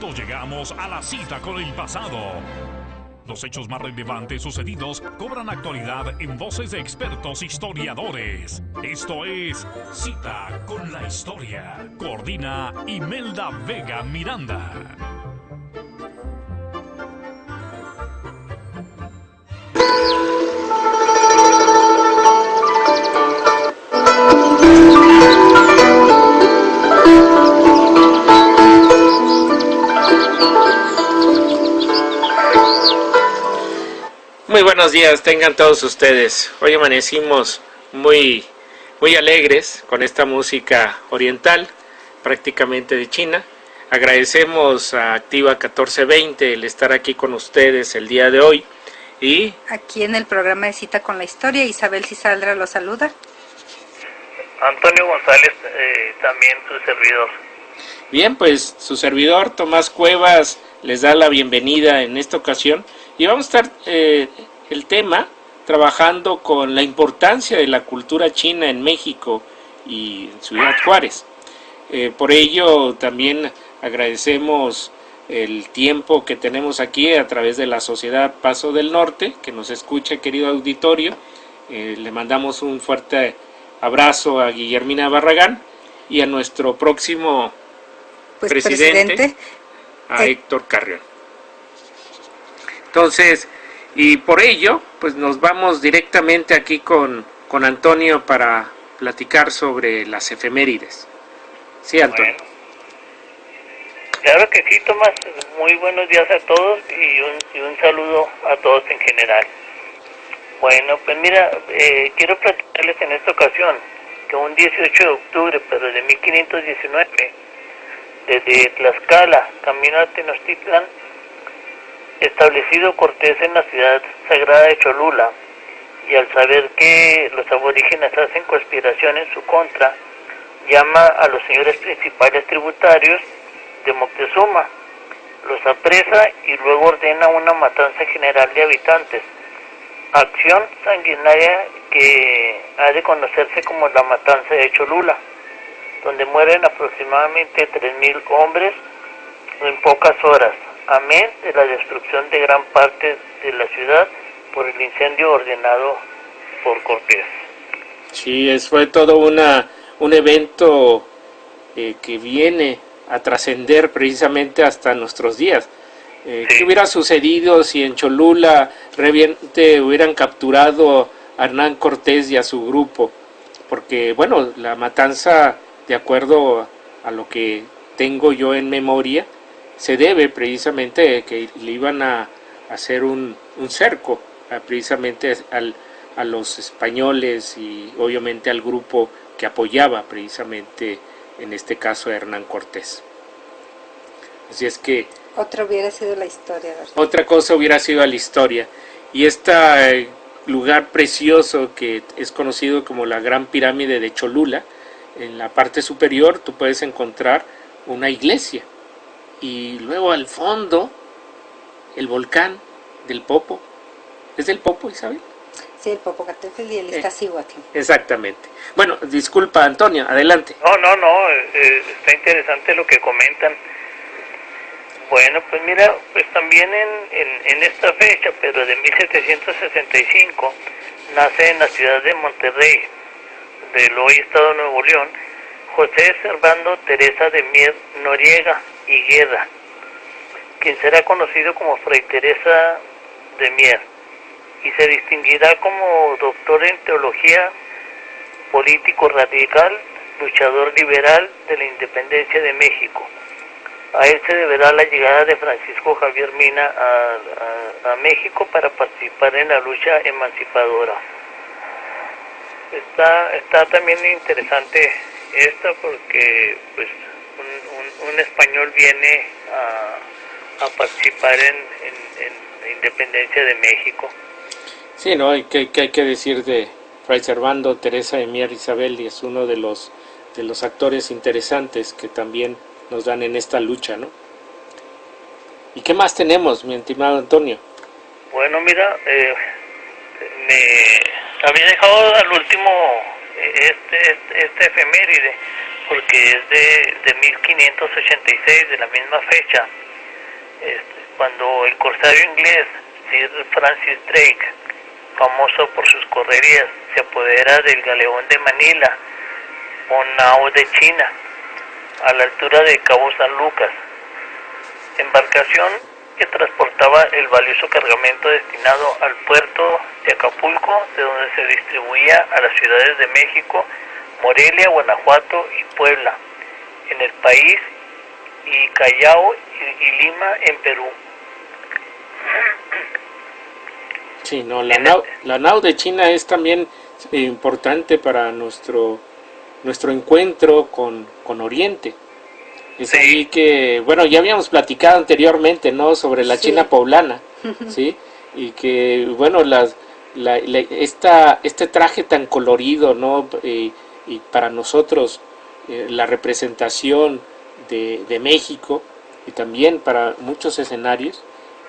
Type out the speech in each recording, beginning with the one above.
Juntos llegamos a la cita con el pasado. Los hechos más relevantes sucedidos cobran actualidad en voces de expertos historiadores. Esto es Cita con la Historia. Coordina Imelda Vega Miranda. Muy buenos días, tengan todos ustedes. Hoy amanecimos muy alegres con esta música oriental, prácticamente de China. Agradecemos a Activa 1420 el estar aquí con ustedes el día de hoy. Y aquí en el programa de Cita con la Historia, Isabel Cizaldra los saluda. Antonio González, también su servidor. Bien, pues su servidor Tomás Cuevas les da la bienvenida en esta ocasión. Y vamos a estar el tema trabajando con la importancia de la cultura china en México y en Ciudad Juárez. Por ello también agradecemos el tiempo que tenemos aquí a través de la Sociedad Paso del Norte, que nos escucha, querido auditorio. Le mandamos un fuerte abrazo a Guillermina Barragán y a nuestro próximo presidente, a Héctor Carrión. Entonces, y por ello, pues nos vamos directamente aquí con Antonio para platicar sobre las efemérides. Sí, Antonio. Bueno. Claro que sí, Tomás. Muy buenos días a todos y un saludo a todos en general. Bueno, pues mira, quiero platicarles en esta ocasión que un 18 de octubre, pero de 1519, desde Tlaxcala, camino a Tenochtitlan, establecido Cortés en la ciudad sagrada de Cholula, y al saber que los aborígenes hacen conspiración en su contra, llama a los señores principales tributarios de Moctezuma, los apresa y luego ordena una matanza general de habitantes, acción sanguinaria que ha de conocerse como la matanza de Cholula, donde mueren aproximadamente 3,000 hombres en pocas horas, amén de la destrucción de gran parte de la ciudad por el incendio ordenado por Cortés. Sí, fue todo un evento que viene a trascender precisamente hasta nuestros días. Sí. ¿Qué hubiera sucedido si en Cholula realmente hubieran capturado a Hernán Cortés y a su grupo? Porque, bueno, la matanza, de acuerdo a lo que tengo yo en memoria, se debe precisamente que le iban a hacer un cerco precisamente a los españoles y obviamente al grupo que apoyaba precisamente en este caso a Hernán Cortés. Así es que otra hubiera sido la historia, ¿verdad? Otra cosa hubiera sido la historia. Y este lugar precioso que es conocido como la Gran Pirámide de Cholula, en la parte superior tú puedes encontrar una iglesia. Y luego al fondo, el volcán del Popo. ¿Es del Popo, Isabel? Sí, el Popocatépetl y el Iztaccíhuatl. Exactamente. Bueno, disculpa, Antonio, adelante. No, está interesante lo que comentan. Bueno, pues mira, pues también en esta fecha, pero de 1765, nace en la ciudad de Monterrey, del hoy estado de Nuevo León, José Servando Teresa de Mier Noriega y Guerra, quien será conocido como Fray Teresa de Mier, y se distinguirá como doctor en teología, político radical, luchador liberal de la independencia de México. A él se deberá la llegada de Francisco Javier Mina a México para participar en la lucha emancipadora. Está también interesante esto porque pues un español viene a participar en la independencia de México. Sí, ¿no? ¿Qué hay que decir de Fray Servando Teresa de Mier Isabel? Y es uno de los actores interesantes que también nos dan en esta lucha, ¿no? ¿Y qué más tenemos, mi estimado Antonio? Bueno, mira, me había dejado al último este efeméride, porque es de 1586, de la misma fecha, cuando el corsario inglés Sir Francis Drake, famoso por sus correrías, se apodera del galeón de Manila o nao de China, a la altura de Cabo San Lucas, embarcación que transportaba el valioso cargamento destinado al puerto de Acapulco, de donde se distribuía a las ciudades de México, Morelia, Guanajuato y Puebla, en el país, y Callao y Lima, en Perú. Sí, no, la nao de China es también importante para nuestro encuentro con Oriente. Es ahí que, bueno, ya habíamos platicado anteriormente, ¿no? Sobre la China poblana, ¿sí? Y que, bueno, este traje tan colorido, ¿no? Y para nosotros la representación de México, y también para muchos escenarios,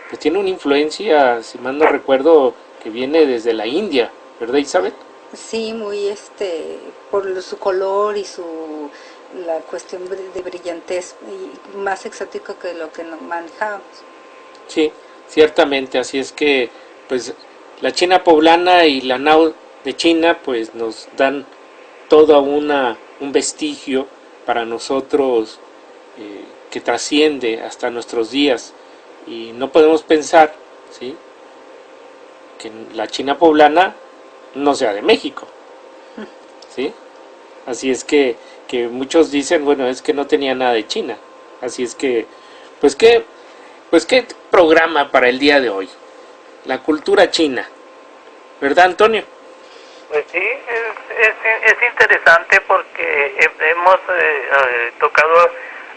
pues tiene una influencia, si mal no recuerdo, que viene desde la India, ¿verdad, Isabel? Sí, muy por su color y la cuestión de brillantez, y más exótico que lo que nos manejábamos. Sí, ciertamente, así es que pues la China poblana y la nao de China pues nos dan todo un vestigio para nosotros que trasciende hasta nuestros días, y no podemos pensar, ¿sí?, que la China poblana no sea de México, ¿sí? Así es que muchos dicen, bueno, es que no tenía nada de China. Así es que, qué programa para el día de hoy, la cultura china, ¿verdad, Antonio? Pues sí, es interesante porque hemos tocado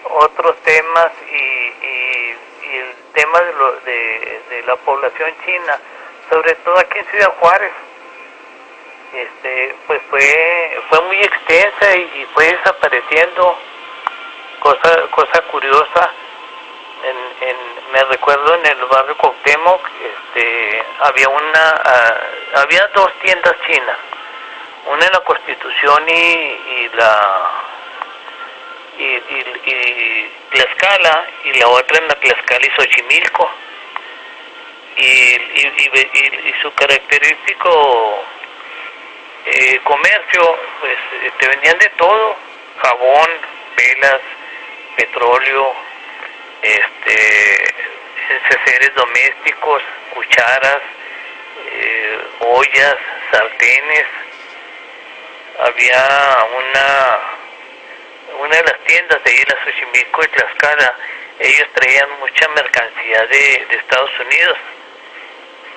otros temas y el tema de la población china, sobre todo aquí en Ciudad Juárez. Pues fue muy extensa y fue desapareciendo. Cosa curiosa, me recuerdo en el barrio Cuauhtémoc, había dos tiendas chinas, una en la Constitución y Tlaxcala, y la otra en la Tlaxcala y Xochimilco, y su característico comercio, pues te vendían de todo: jabón, velas, petróleo, enseres domésticos, cucharas, ollas, sartenes. Había una de las tiendas de ahí, la Xochimilco y Tlaxcala, ellos traían mucha mercancía de Estados Unidos.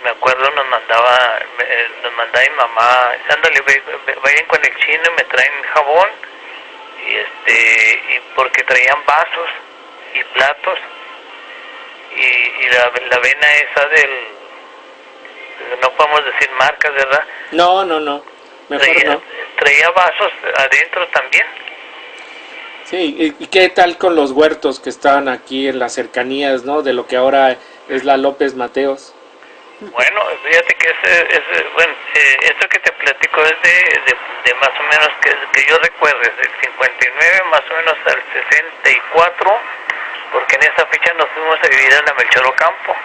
Me acuerdo nos mandaba mi mamá, ándale, vayan con el chino y me traen jabón, y porque traían vasos y platos, y la vena esa no podemos decir marcas, ¿verdad? No, mejor no. Traía vasos adentro también. Sí, ¿y qué tal con los huertos que estaban aquí en las cercanías, ¿no?, de lo que ahora es la López Mateos? Bueno, fíjate que esto que te platico es de más o menos que yo recuerdo, del 59 más o menos al 64, porque en esa fecha nos fuimos a vivir a la Melchor Ocampo.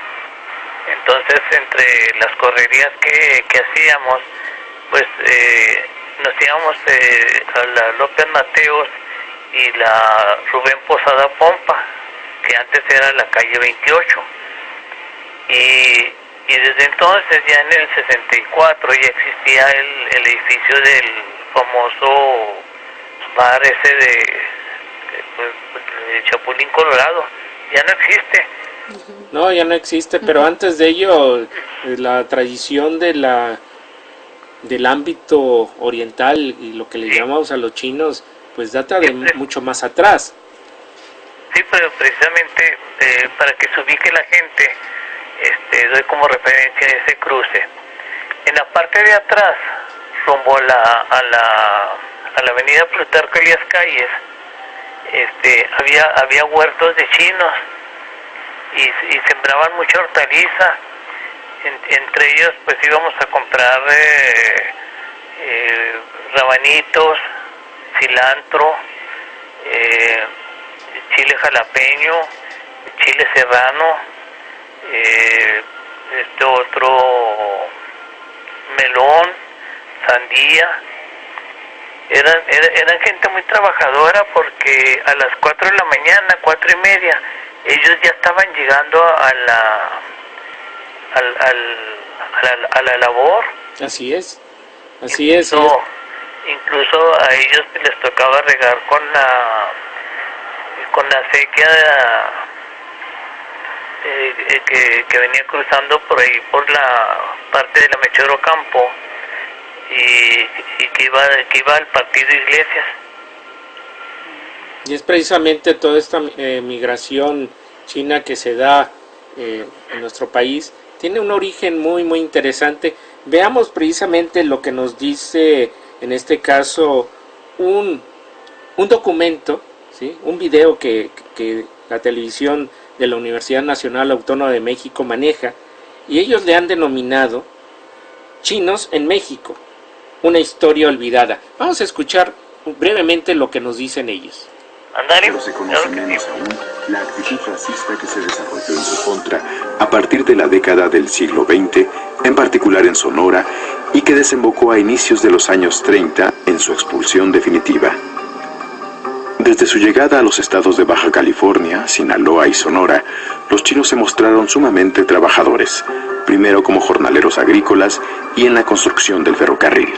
Entonces, entre las correrías que hacíamos, pues nos íbamos a la López Mateos y la Rubén Posada Pompa, que antes era la calle 28, y desde entonces, ya en el 64, ya existía el edificio del famoso bar ese de Chapulín Colorado. Ya no existe. No, ya no existe, pero antes de ello, la tradición del ámbito oriental y lo que le llamamos a los chinos, pues data de mucho más atrás. Sí, pero precisamente para que se ubique la gente, doy como referencia ese cruce. En la parte de atrás, rumbo a la avenida Plutarco Elías Calles, había huertos de chinos y sembraban mucha hortaliza. Entre ellos, pues íbamos a comprar rabanitos, cilantro, chile jalapeño, chile serrano, otro melón, sandía. Eran gente muy trabajadora, porque a las 4 de la mañana, 4:30, ellos ya estaban llegando a la labor. Así es, Incluso a ellos les tocaba regar con la sequía que venía cruzando por ahí, por la parte de la Mechero Campo, y que iba al partido Iglesias. Y es precisamente toda esta migración china que se da en nuestro país, tiene un origen muy muy interesante. Veamos precisamente lo que nos dice en este caso un documento, ¿sí? Un video que la televisión de la Universidad Nacional Autónoma de México maneja, y ellos le han denominado Chinos en México, una historia olvidada. Vamos a escuchar brevemente lo que nos dicen ellos. Pero se conoce menos aún la actitud racista que se desarrolló en su contra a partir de la década del siglo XX, en particular en Sonora, y que desembocó a inicios de los años 30 en su expulsión definitiva. Desde su llegada a los estados de Baja California, Sinaloa y Sonora, los chinos se mostraron sumamente trabajadores, primero como jornaleros agrícolas y en la construcción del ferrocarril,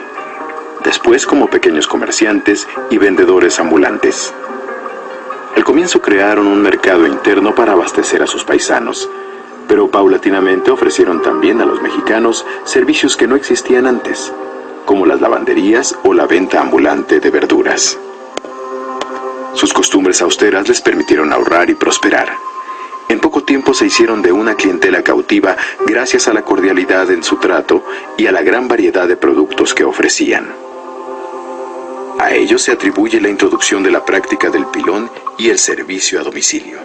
después como pequeños comerciantes y vendedores ambulantes. Al comienzo crearon un mercado interno para abastecer a sus paisanos, pero paulatinamente ofrecieron también a los mexicanos servicios que no existían antes, como las lavanderías o la venta ambulante de verduras. Sus costumbres austeras les permitieron ahorrar y prosperar. En poco tiempo se hicieron de una clientela cautiva gracias a la cordialidad en su trato y a la gran variedad de productos que ofrecían. A ellos se atribuye la introducción de la práctica del pilón y el servicio a domicilio.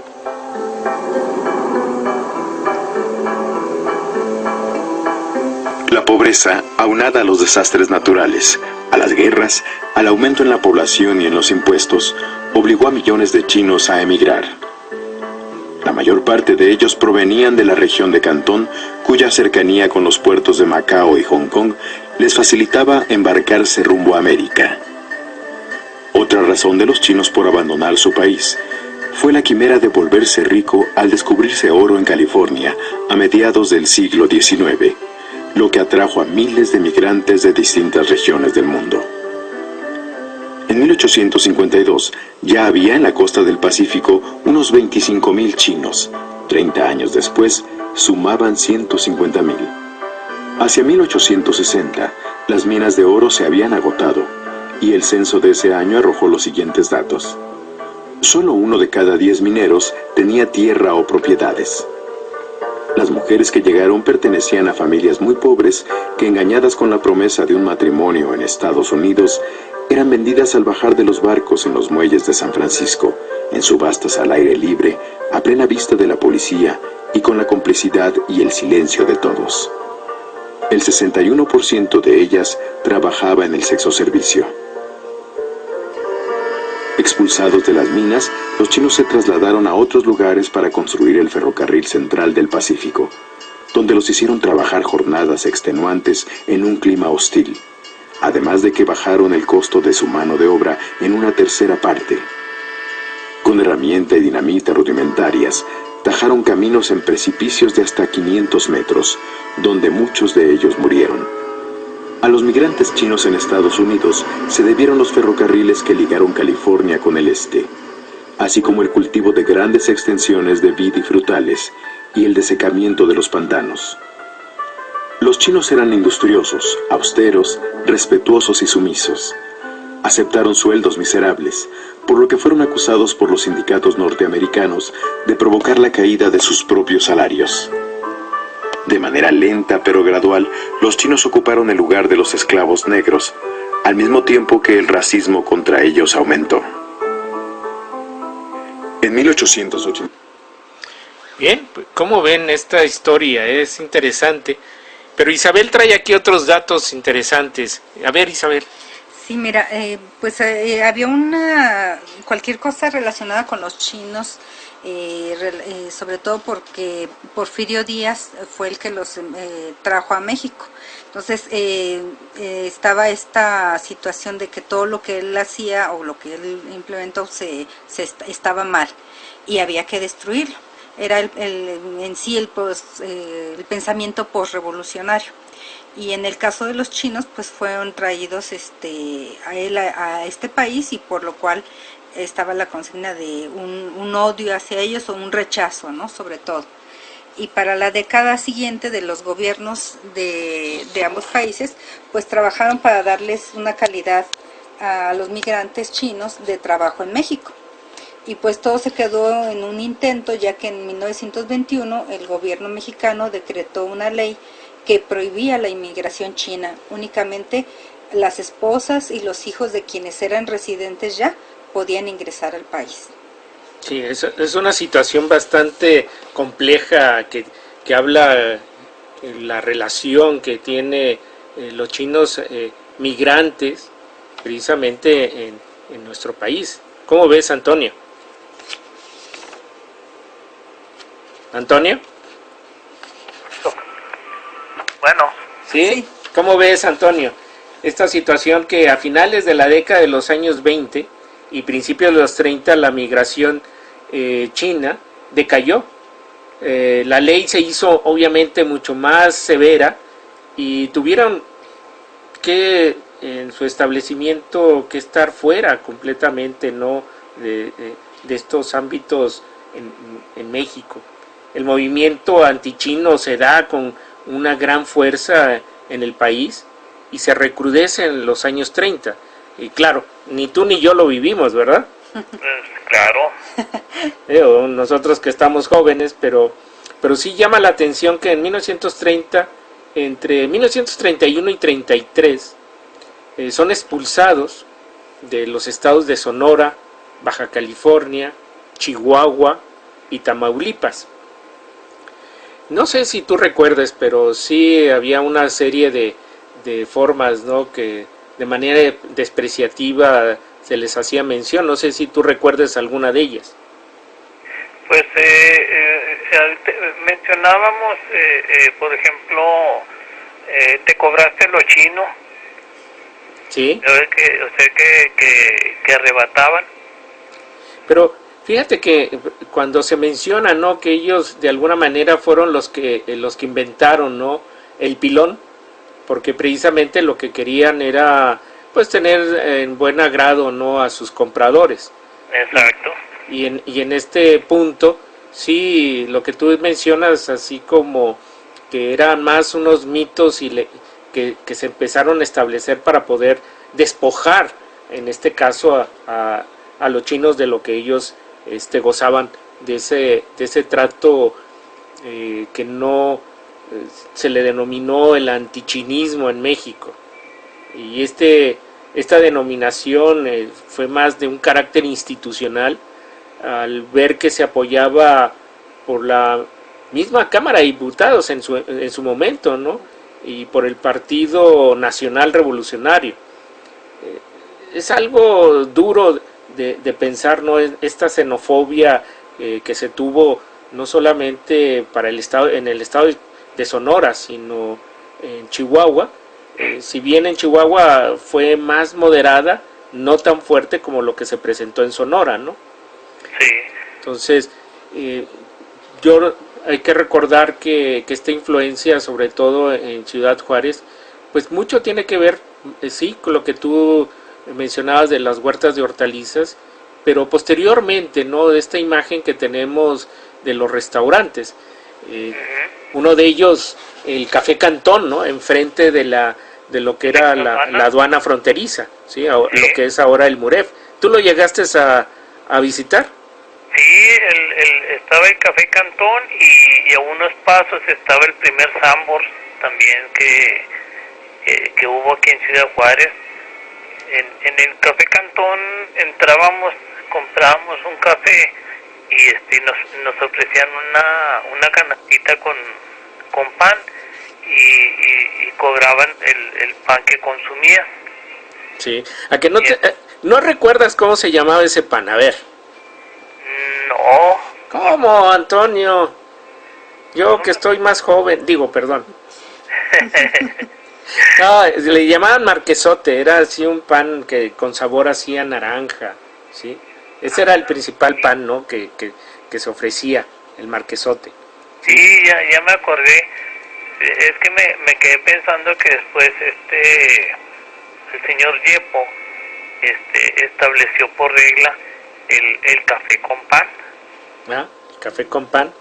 La pobreza, aunada a los desastres naturales, a las guerras, al aumento en la población y en los impuestos, obligó a millones de chinos a emigrar. La mayor parte de ellos provenían de la región de Cantón, cuya cercanía con los puertos de Macao y Hong Kong les facilitaba embarcarse rumbo a América. Otra razón de los chinos por abandonar su país fue la quimera de volverse rico al descubrirse oro en California a mediados del siglo XIX, lo que atrajo a miles de migrantes de distintas regiones del mundo. En 1852 ya había en la costa del Pacífico unos 25,000 chinos. 30 años después sumaban 150,000. Hacia 1860 las minas de oro se habían agotado y el censo de ese año arrojó los siguientes datos. Solo 1 de cada 10 mineros tenía tierra o propiedades. Las mujeres que llegaron pertenecían a familias muy pobres que, engañadas con la promesa de un matrimonio en Estados Unidos, eran vendidas al bajar de los barcos en los muelles de San Francisco, en subastas al aire libre, a plena vista de la policía y con la complicidad y el silencio de todos. El 61% de ellas trabajaba en el sexoservicio. Expulsados de las minas, los chinos se trasladaron a otros lugares para construir el ferrocarril central del Pacífico, donde los hicieron trabajar jornadas extenuantes en un clima hostil, además de que bajaron el costo de su mano de obra en una tercera parte. Con herramienta y dinamita rudimentarias, tajaron caminos en precipicios de hasta 500 metros, donde muchos de ellos murieron. A los migrantes chinos en Estados Unidos se debieron los ferrocarriles que ligaron California con el este, así como el cultivo de grandes extensiones de vid y frutales y el desecamiento de los pantanos. Los chinos eran industriosos, austeros, respetuosos y sumisos. Aceptaron sueldos miserables, por lo que fueron acusados por los sindicatos norteamericanos de provocar la caída de sus propios salarios. De manera lenta pero gradual, los chinos ocuparon el lugar de los esclavos negros, al mismo tiempo que el racismo contra ellos aumentó. En 1880. Bien, ¿cómo ven esta historia? Es interesante. Pero Isabel trae aquí otros datos interesantes. A ver, Isabel. Sí, mira, había cualquier cosa relacionada con los chinos sobre todo porque Porfirio Díaz fue el que los trajo a México. Entonces estaba esta situación de que todo lo que él hacía o lo que él implementó estaba mal y había que destruirlo. Era en sí el pensamiento postrevolucionario. Y en el caso de los chinos, pues fueron traídos a este país, y por lo cual estaba la consigna de un odio hacia ellos o un rechazo, ¿no? Sobre todo. Y para la década siguiente de los gobiernos de ambos países, pues trabajaron para darles una calidad a los migrantes chinos de trabajo en México. Y pues todo se quedó en un intento, ya que en 1921 el gobierno mexicano decretó una ley que prohibía la inmigración china. Únicamente las esposas y los hijos de quienes eran residentes ya podían ingresar al país. Sí, es una situación bastante compleja que habla la relación que tiene los chinos migrantes precisamente en nuestro país. ¿Cómo ves, Antonio? ¿Antonio? Bueno. ¿Sí? ¿Cómo ves, Antonio? Esta situación que a finales de la década de los años 20 y principios de los 30 la migración china decayó. La ley se hizo obviamente mucho más severa y tuvieron que en su establecimiento que estar fuera completamente, ¿no?, de estos ámbitos en México. El movimiento antichino se da con una gran fuerza en el país y se recrudece en los años 30. Y claro, ni tú ni yo lo vivimos, ¿verdad? Claro. Nosotros que estamos jóvenes, pero sí llama la atención que en 1930, entre 1931 y 33, son expulsados de los estados de Sonora, Baja California, Chihuahua y Tamaulipas. No sé si tú recuerdas, pero sí había una serie de formas, ¿no?, que de manera despreciativa se les hacía mención. No sé si tú recuerdas alguna de ellas. Pues mencionábamos, por ejemplo, te cobraste lo chino. Sí. Que arrebataban. Pero fíjate que cuando se menciona, ¿no?, que ellos de alguna manera fueron los que inventaron, ¿no?, el pilón, porque precisamente lo que querían era pues tener en buen agrado, ¿no?, a sus compradores. Exacto. Y en este punto, sí, lo que tú mencionas, así como que eran más unos mitos que se empezaron a establecer para poder despojar, en este caso, a los chinos de lo que ellos gozaban de ese trato que no se le denominó el antichinismo en México. Y esta denominación fue más de un carácter institucional, al ver que se apoyaba por la misma Cámara de Diputados en su momento, ¿no?, y por el Partido Nacional Revolucionario. Es algo duro de pensar, ¿no?, esta xenofobia que se tuvo no solamente en el estado de Sonora, sino en Chihuahua. Si bien en Chihuahua fue más moderada, no tan fuerte como lo que se presentó en Sonora, ¿no? Sí. Entonces, hay que recordar que esta influencia, sobre todo en Ciudad Juárez, pues mucho tiene que ver, sí, con lo que tú mencionabas de las huertas de hortalizas, pero posteriormente, ¿no?, de esta imagen que tenemos de los restaurantes. Uno de ellos, el Café Cantón, ¿no?, enfrente de lo que era la aduana fronteriza, ¿sí?, lo que es ahora el Muref. ¿Tú lo llegaste a visitar? Sí, estaba el Café Cantón y a unos pasos estaba el primer Sambors también que hubo aquí en Ciudad Juárez. En el Café Cantón entrábamos, comprábamos un café y nos ofrecían una canastita con pan y cobraban el pan que consumía. Sí, ¿a que no recuerdas cómo se llamaba ese pan? A ver. No, ¿Cómo, Antonio? Yo que estoy más joven, digo, perdón. No, le llamaban marquesote, era así un pan que con sabor así a naranja, ¿sí? Ese era el principal pan, ¿no? Que se ofrecía, el marquesote. Sí, ya me acordé. Es que me quedé pensando que después el señor Yepo estableció por regla el café con pan. ¿Ah? El café con pan,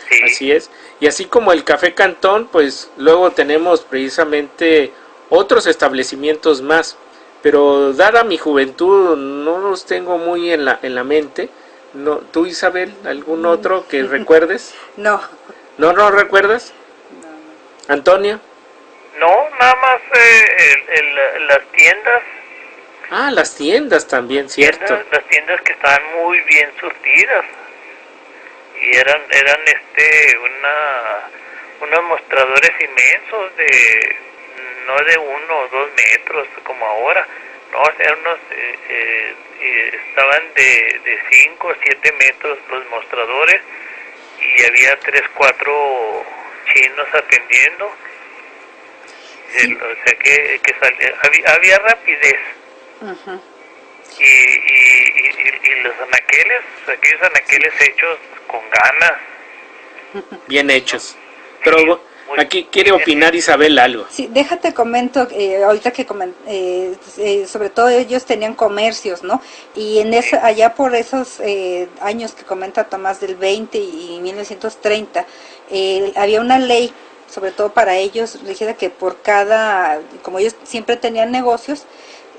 Sí. así es. Y así como el café Cantón, pues luego tenemos precisamente otros establecimientos más. Pero dada mi juventud, no los tengo muy en la mente. No, ¿tú, Isabel, algún otro que recuerdes? No, ¿No recuerdas? ¿Antonio? No, nada más las tiendas. Ah, las tiendas también, cierto. Las tiendas que estaban muy bien surtidas. Y eran unos mostradores inmensos no de 1 o 2 metros como ahora, no, eran estaban de 5 o 7 metros los mostradores, y había 3, 4 chinos atendiendo. sí. O sea que había rapidez. Ujú. Y los anaqueles, aquellos anaqueles hechos con ganas. Bien hechos. Pero aquí quiere opinar Isabel algo. Sí, déjate comento, ahorita que sobre todo ellos tenían comercios, ¿no? Y en eso, allá por esos años que comenta Tomás del 20 y 1930, había una ley, sobre todo para ellos, rígida, que por cada, como ellos siempre tenían negocios,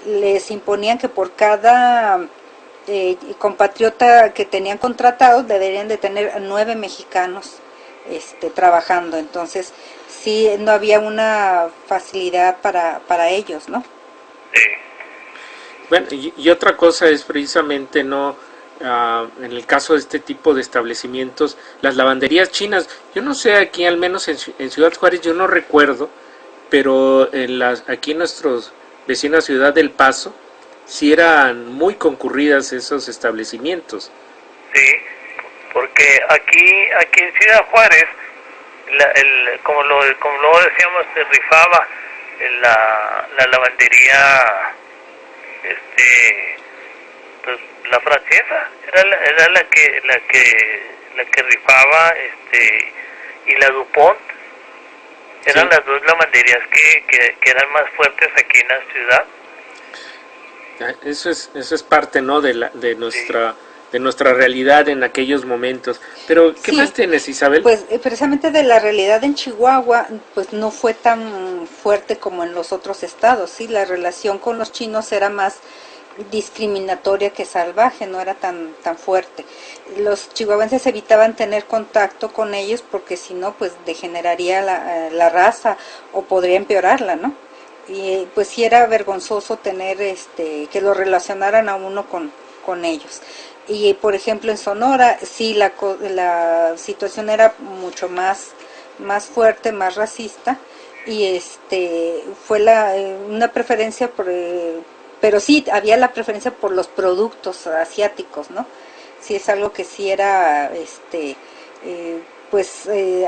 les imponían que por cada compatriota que tenían contratados deberían de tener 9 mexicanos trabajando. Entonces sí, no había una facilidad para ellos, ¿no? Sí. Bueno, y otra cosa es precisamente no en el caso de este tipo de establecimientos, las lavanderías chinas. Yo no sé, aquí al menos en Ciudad Juárez yo no recuerdo, pero aquí en nuestros vecinos Ciudad del Paso sí eran muy concurridas esos establecimientos. Sí, porque aquí en Ciudad Juárez, como lo decíamos, se rifaba la lavandería, pues la francesa era la que rifaba, y la Dupont. Eran Sí. las dos lavanderías que eran más fuertes aquí en la ciudad. Eso es parte, ¿no? de nuestra realidad en aquellos momentos. Pero ¿qué Sí, más tienes, Isabel? pues precisamente de la realidad en Chihuahua, pues no fue tan fuerte como en los otros estados, sí, la relación con los chinos era más discriminatoria que salvaje, no era tan fuerte. Los chihuahuenses evitaban tener contacto con ellos porque si no, pues degeneraría la raza o podría empeorarla, ¿no? Y pues sí era vergonzoso tener que lo relacionaran a uno con ellos. Y por ejemplo en Sonora sí la situación era mucho más fuerte, más racista, y fue una preferencia pero sí había la preferencia por los productos asiáticos, ¿no? Sí es algo que sí era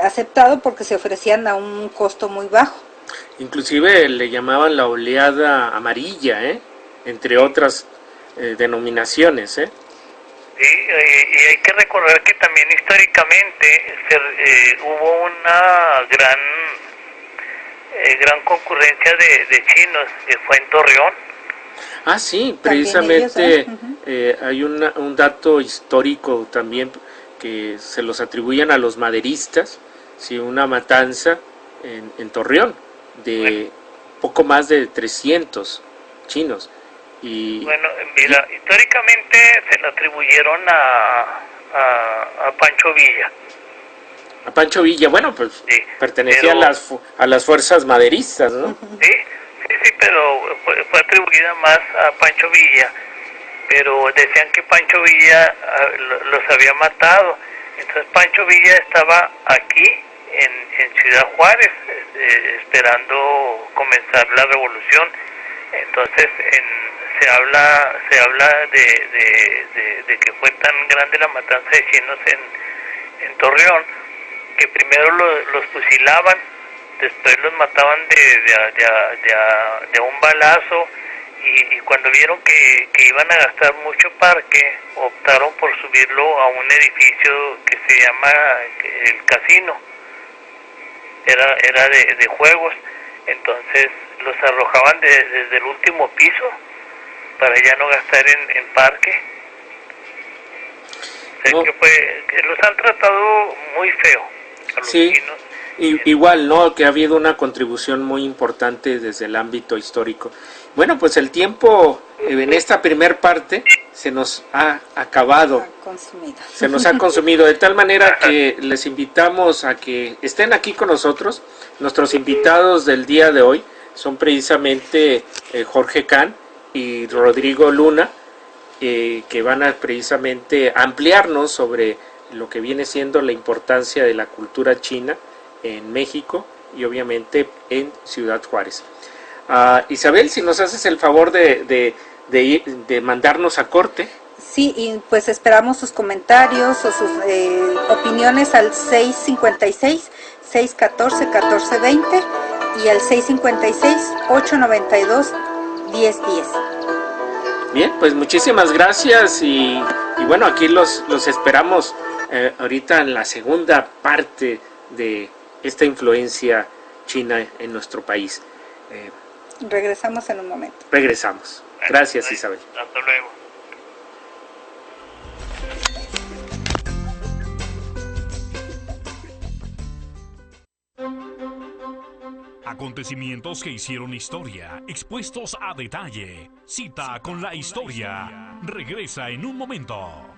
aceptado porque se ofrecían a un costo muy bajo. Inclusive le llamaban la oleada amarilla, entre otras denominaciones. Sí, y hay que recordar que también históricamente hubo una gran concurrencia de chinos, que fue en Torreón. Ah, sí, También precisamente ellos, hay un dato histórico también que se los atribuyen a los maderistas, sí, una matanza en Torreón de poco más de 300 chinos. Bueno, mira, históricamente se lo atribuyeron a Pancho Villa. A Pancho Villa, bueno, pues Sí, pertenecía a las fuerzas maderistas, ¿no? Sí, pero fue atribuida más a Pancho Villa, pero decían que Pancho Villa los había matado. Entonces Pancho Villa estaba aquí en Ciudad Juárez, esperando comenzar la revolución. Entonces se habla de que fue tan grande la matanza de chinos en Torreón, que primero los fusilaban, después los mataban de un balazo, y cuando vieron que iban a gastar mucho parque, optaron por subirlo a un edificio que se llama el casino, era de juegos. Entonces los arrojaban desde el último piso para ya no gastar en parque. O sea, que los han tratado muy feo a los chinos. Igual, ¿no? Que ha habido una contribución muy importante desde el ámbito histórico. Bueno, pues el tiempo en esta primer parte se nos ha acabado. Se nos ha consumido, de tal manera que les invitamos a que estén aquí con nosotros. Nuestros invitados del día de hoy son precisamente Jorge Can y Rodrigo Luna, que van a precisamente ampliarnos sobre lo que viene siendo la importancia de la cultura china en México y obviamente en Ciudad Juárez. Isabel, si nos haces el favor de mandarnos a corte. Sí, y pues esperamos sus comentarios o sus opiniones al 656-614-1420 y al 656-892-1010. Bien, pues muchísimas gracias y bueno, aquí los esperamos ahorita en la segunda parte de esta influencia china en nuestro país. Regresamos en un momento. Regresamos. Gracias, Isabel. Hasta luego. Acontecimientos que hicieron historia, expuestos a detalle. Cita con la historia. Regresa en un momento.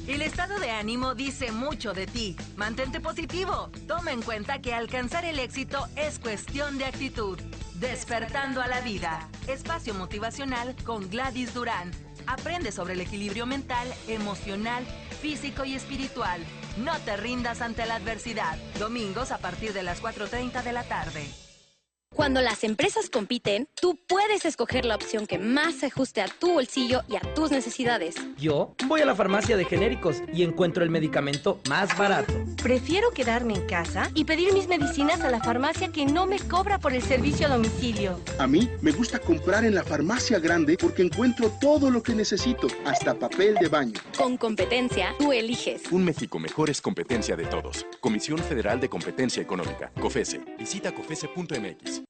El estado de ánimo dice mucho de ti. Mantente positivo. Toma en cuenta que alcanzar el éxito es cuestión de actitud. Despertando a la vida. Espacio motivacional con Gladys Durán. Aprende sobre el equilibrio mental, emocional, físico y espiritual. No te rindas ante la adversidad. Domingos a partir de las 4:30 de la tarde. Cuando las empresas compiten, tú puedes escoger la opción que más se ajuste a tu bolsillo y a tus necesidades. Yo voy a la farmacia de genéricos y encuentro el medicamento más barato. Prefiero quedarme en casa y pedir mis medicinas a la farmacia que no me cobra por el servicio a domicilio. A mí me gusta comprar en la farmacia grande porque encuentro todo lo que necesito, hasta papel de baño. Con competencia, tú eliges. Un México mejor es competencia de todos. Comisión Federal de Competencia Económica, COFESE. Visita COFESE.mx.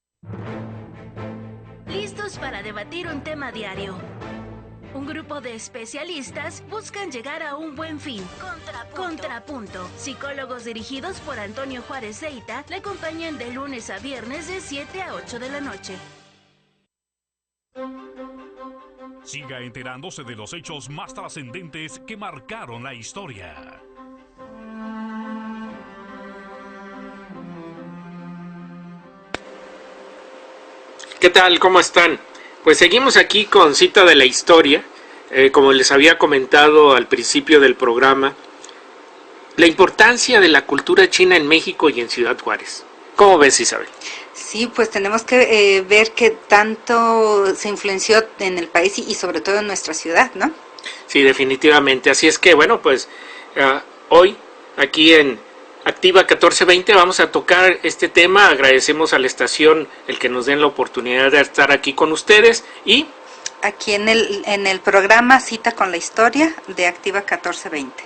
Listos para debatir un tema diario. Un grupo de especialistas buscan llegar a un buen fin. Contrapunto. Psicólogos dirigidos por Antonio Juárez Zeita le acompañan de lunes a viernes de 7 a 8 de la noche. Siga enterándose de los hechos más trascendentes que marcaron la historia. ¿Qué tal? ¿Cómo están? Pues seguimos aquí con Cita de la Historia. Como les había comentado al principio del programa, la importancia de la cultura china en México y en Ciudad Juárez. ¿Cómo ves, Isabel? Sí, pues tenemos que ver que tanto se influenció en el país y sobre todo en nuestra ciudad, ¿no? Sí, definitivamente. Así es que, bueno, pues hoy aquí en Activa 1420 vamos a tocar este tema. Agradecemos a la estación el que nos den la oportunidad de estar aquí con ustedes y aquí en el programa Cita con la Historia de Activa 1420.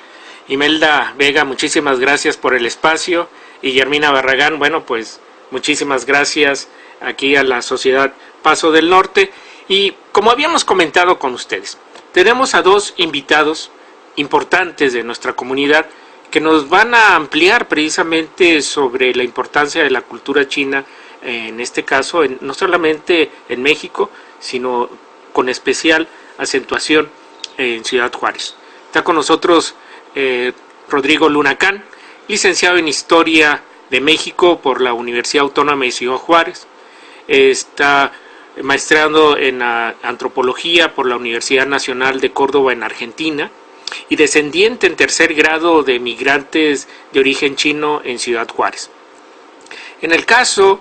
Imelda Vega, muchísimas gracias por el espacio, y Guillermina Barragán, bueno, pues muchísimas gracias aquí a la Sociedad Paso del Norte. Y como habíamos comentado con ustedes, tenemos a dos invitados importantes de nuestra comunidad que nos van a ampliar precisamente sobre la importancia de la cultura china, en este caso, no solamente en México, sino con especial acentuación en Ciudad Juárez. Está con nosotros Rodrigo Luna Can, licenciado en Historia de México por la Universidad Autónoma de Ciudad Juárez. Está maestrando en Antropología por la Universidad Nacional de Córdoba en Argentina, y descendiente en tercer grado de migrantes de origen chino en Ciudad Juárez. En el caso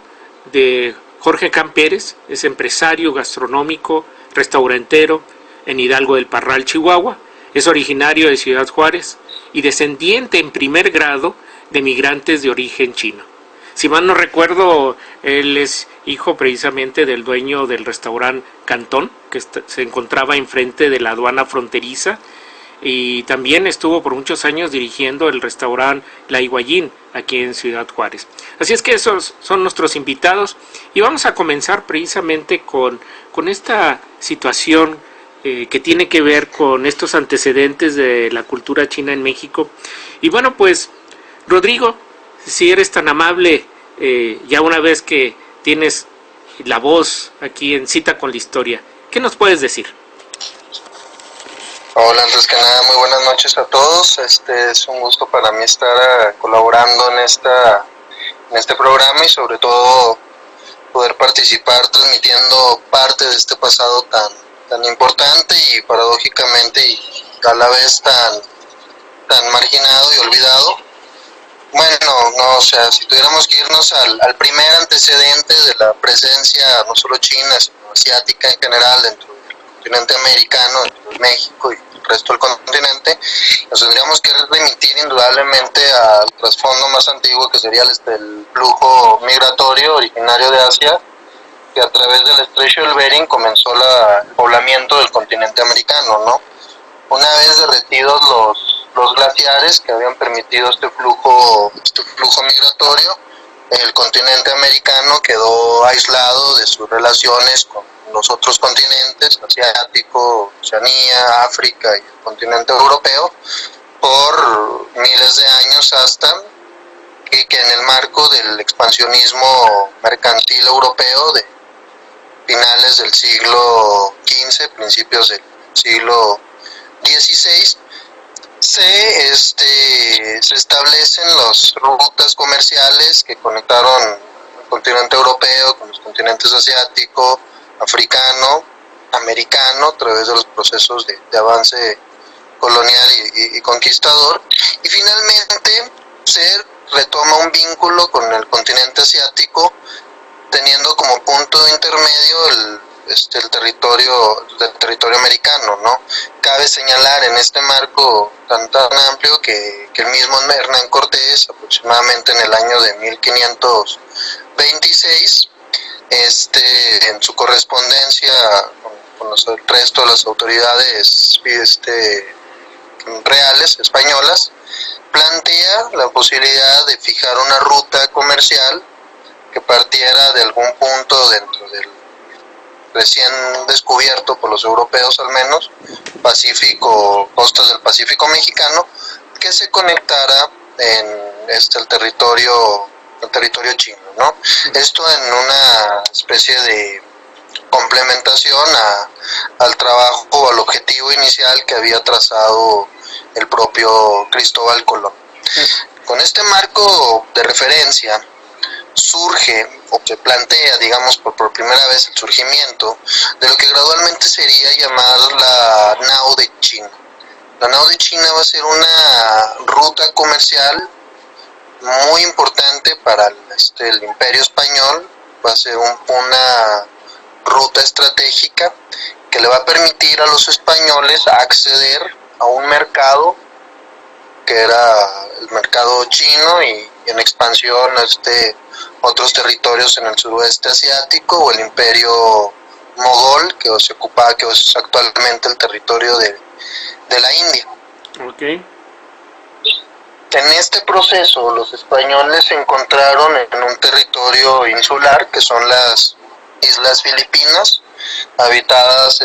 de Jorge Campérez es empresario gastronómico, restaurantero en Hidalgo del Parral, Chihuahua. Es originario de Ciudad Juárez y descendiente en primer grado de migrantes de origen chino. Si mal no recuerdo, él es hijo precisamente del dueño del restaurante Cantón, que se encontraba enfrente de la aduana fronteriza, y también estuvo por muchos años dirigiendo el restaurante La Higuayín aquí en Ciudad Juárez. Así es que esos son nuestros invitados y vamos a comenzar precisamente con esta situación que tiene que ver con estos antecedentes de la cultura china en México. Y bueno, pues Rodrigo, si eres tan amable, ya una vez que tienes la voz aquí en Cita con la Historia, ¿qué nos puedes decir? Hola, antes que nada, muy buenas noches a todos. Es un gusto para mí estar colaborando en este programa y sobre todo poder participar transmitiendo parte de este pasado tan importante y paradójicamente y a la vez tan marginado y olvidado. Bueno, no, o sea, si tuviéramos que irnos al primer antecedente de la presencia no solo china, sino asiática en general dentro del continente americano, dentro de México y el resto del continente, nos tendríamos que remitir indudablemente al trasfondo más antiguo que sería el flujo migratorio originario de Asia, que a través del estrecho del Bering comenzó el poblamiento del continente americano, ¿no? Una vez derretidos los glaciares que habían permitido este flujo migratorio, el continente americano quedó aislado de sus relaciones con los otros continentes, asiático, Oceanía, África y el continente europeo, por miles de años hasta que en el marco del expansionismo mercantil europeo de finales del siglo XV, principios del siglo XVI, se establecen las rutas comerciales que conectaron el continente europeo con los continentes asiático, africano, americano, a través de los procesos de avance colonial y conquistador, y finalmente se retoma un vínculo con el continente asiático, teniendo como punto intermedio el territorio americano, ¿no? Cabe señalar en este marco tan amplio que el mismo Hernán Cortés, aproximadamente en el año de 1526, en su correspondencia con el resto de las autoridades reales españolas, plantea la posibilidad de fijar una ruta comercial que partiera de algún punto dentro del recién descubierto por los europeos al menos, costas del Pacífico mexicano, que se conectara en el territorio chino, ¿no? Esto en una especie de complementación al trabajo o al objetivo inicial que había trazado el propio Cristóbal Colón. Con este marco de referencia surge o se plantea, digamos, por primera vez el surgimiento de lo que gradualmente sería llamar la Nao de China. La Nao de China va a ser una ruta comercial muy importante para el Imperio Español, va a ser una ruta estratégica que le va a permitir a los españoles acceder a un mercado que era el mercado chino y en expansión otros territorios en el suroeste asiático o el imperio mogol que es actualmente el territorio de la India. Okay. En este proceso los españoles se encontraron en un territorio insular que son las Islas Filipinas, habitadas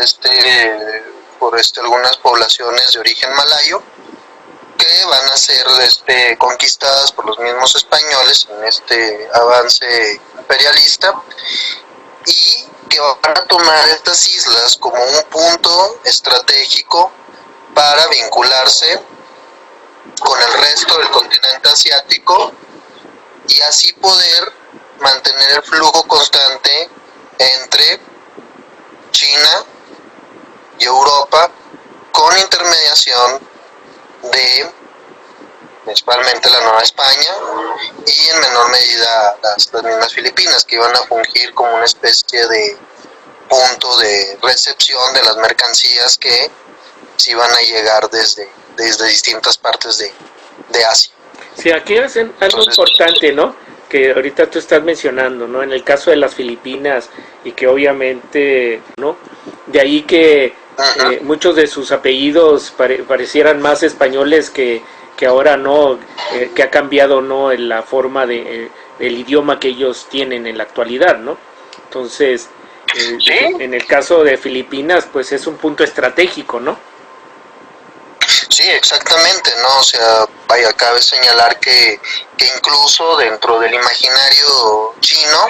por algunas poblaciones de origen malayo, que van a ser conquistadas por los mismos españoles en este avance imperialista y que van a tomar estas islas como un punto estratégico para vincularse con el resto del continente asiático y así poder mantener el flujo constante entre China y Europa con intermediación de principalmente la Nueva España y en menor medida las mismas Filipinas, que iban a fungir como una especie de punto de recepción de las mercancías que se iban a llegar desde distintas partes de Asia. Sí, aquí hacen algo importante, ¿no? Que ahorita tú estás mencionando, ¿no? En el caso de las Filipinas y que obviamente, ¿no? De ahí que muchos de sus apellidos parecieran más españoles que ahora, ¿no? Que ha cambiado, ¿no? En la forma del idioma que ellos tienen en la actualidad, ¿no? Entonces, ¿sí? En el caso de Filipinas, pues es un punto estratégico, ¿no? Sí, exactamente, ¿no? O sea, vaya, cabe señalar que incluso dentro del imaginario chino,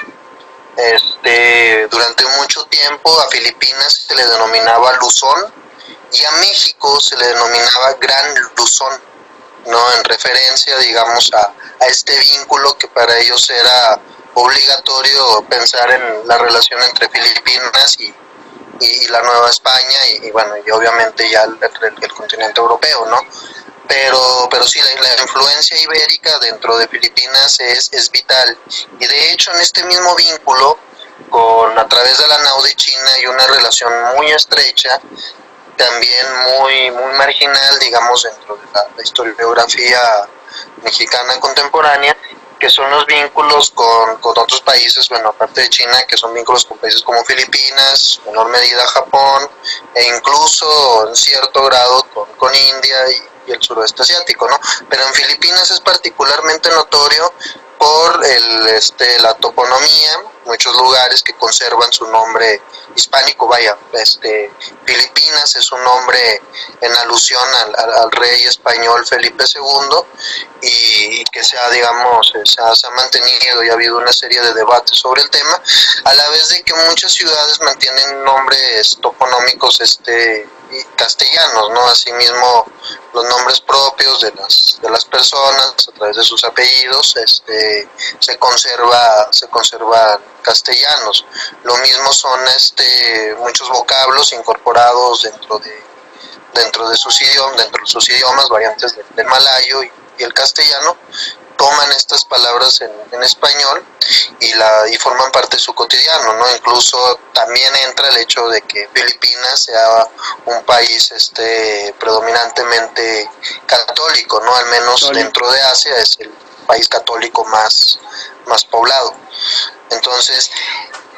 durante mucho tiempo a Filipinas se le denominaba Luzón y a México se le denominaba Gran Luzón, ¿no? En referencia, digamos, a este vínculo que para ellos era obligatorio pensar en la relación entre Filipinas y la Nueva España y bueno, y obviamente ya el continente europeo, ¿no? Pero sí, la influencia ibérica dentro de Filipinas es vital. Y de hecho, en este mismo vínculo, a través de la nao de China, hay una relación muy estrecha, también muy marginal, digamos, dentro de la historiografía mexicana contemporánea, que son los vínculos con otros países, bueno, aparte de China, que son vínculos con países como Filipinas, en menor medida Japón, e incluso en cierto grado con India y el suroeste asiático, ¿no? Pero en Filipinas es particularmente notorio por la toponimia, muchos lugares que conservan su nombre hispánico, vaya, Filipinas es un nombre en alusión al rey español Felipe II y que se ha mantenido y ha habido una serie de debates sobre el tema, a la vez de que muchas ciudades mantienen nombres toponómicos castellanos, ¿no? Asimismo, los nombres propios de las personas a través de sus apellidos se conservan castellanos. Lo mismo son muchos vocablos incorporados dentro de sus idiomas, variantes del malayo y el castellano, toman estas palabras en español y forman parte de su cotidiano, ¿no? Incluso también entra el hecho de que Filipinas sea un país predominantemente católico, ¿no? Al menos dentro de Asia es el país católico más poblado. Entonces,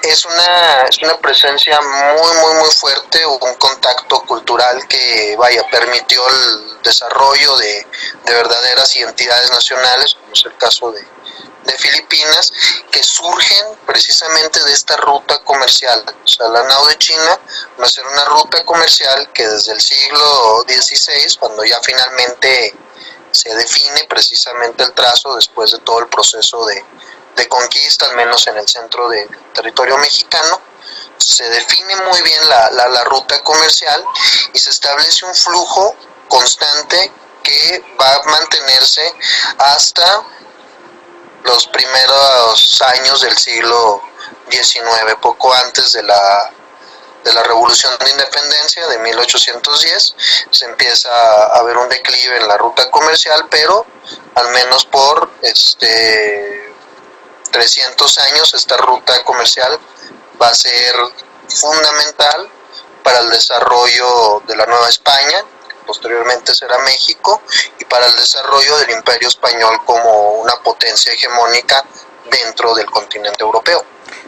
es una presencia muy fuerte, un contacto cultural que, permitió el desarrollo de verdaderas identidades nacionales, como es el caso de Filipinas, que surgen precisamente de esta ruta comercial. O sea, la nao de China va a ser una ruta comercial que desde el siglo XVI, cuando ya finalmente se define precisamente el trazo después de todo el proceso de conquista, al menos en el centro del territorio mexicano, se define muy bien la ruta comercial y se establece un flujo constante que va a mantenerse hasta los primeros años del siglo XIX, poco antes de la Revolución de Independencia de 1810, se empieza a ver un declive en la ruta comercial, pero al menos por 300 años esta ruta comercial va a ser fundamental para el desarrollo de la Nueva España, que posteriormente será México, y para el desarrollo del Imperio Español como una potencia hegemónica dentro del continente europeo.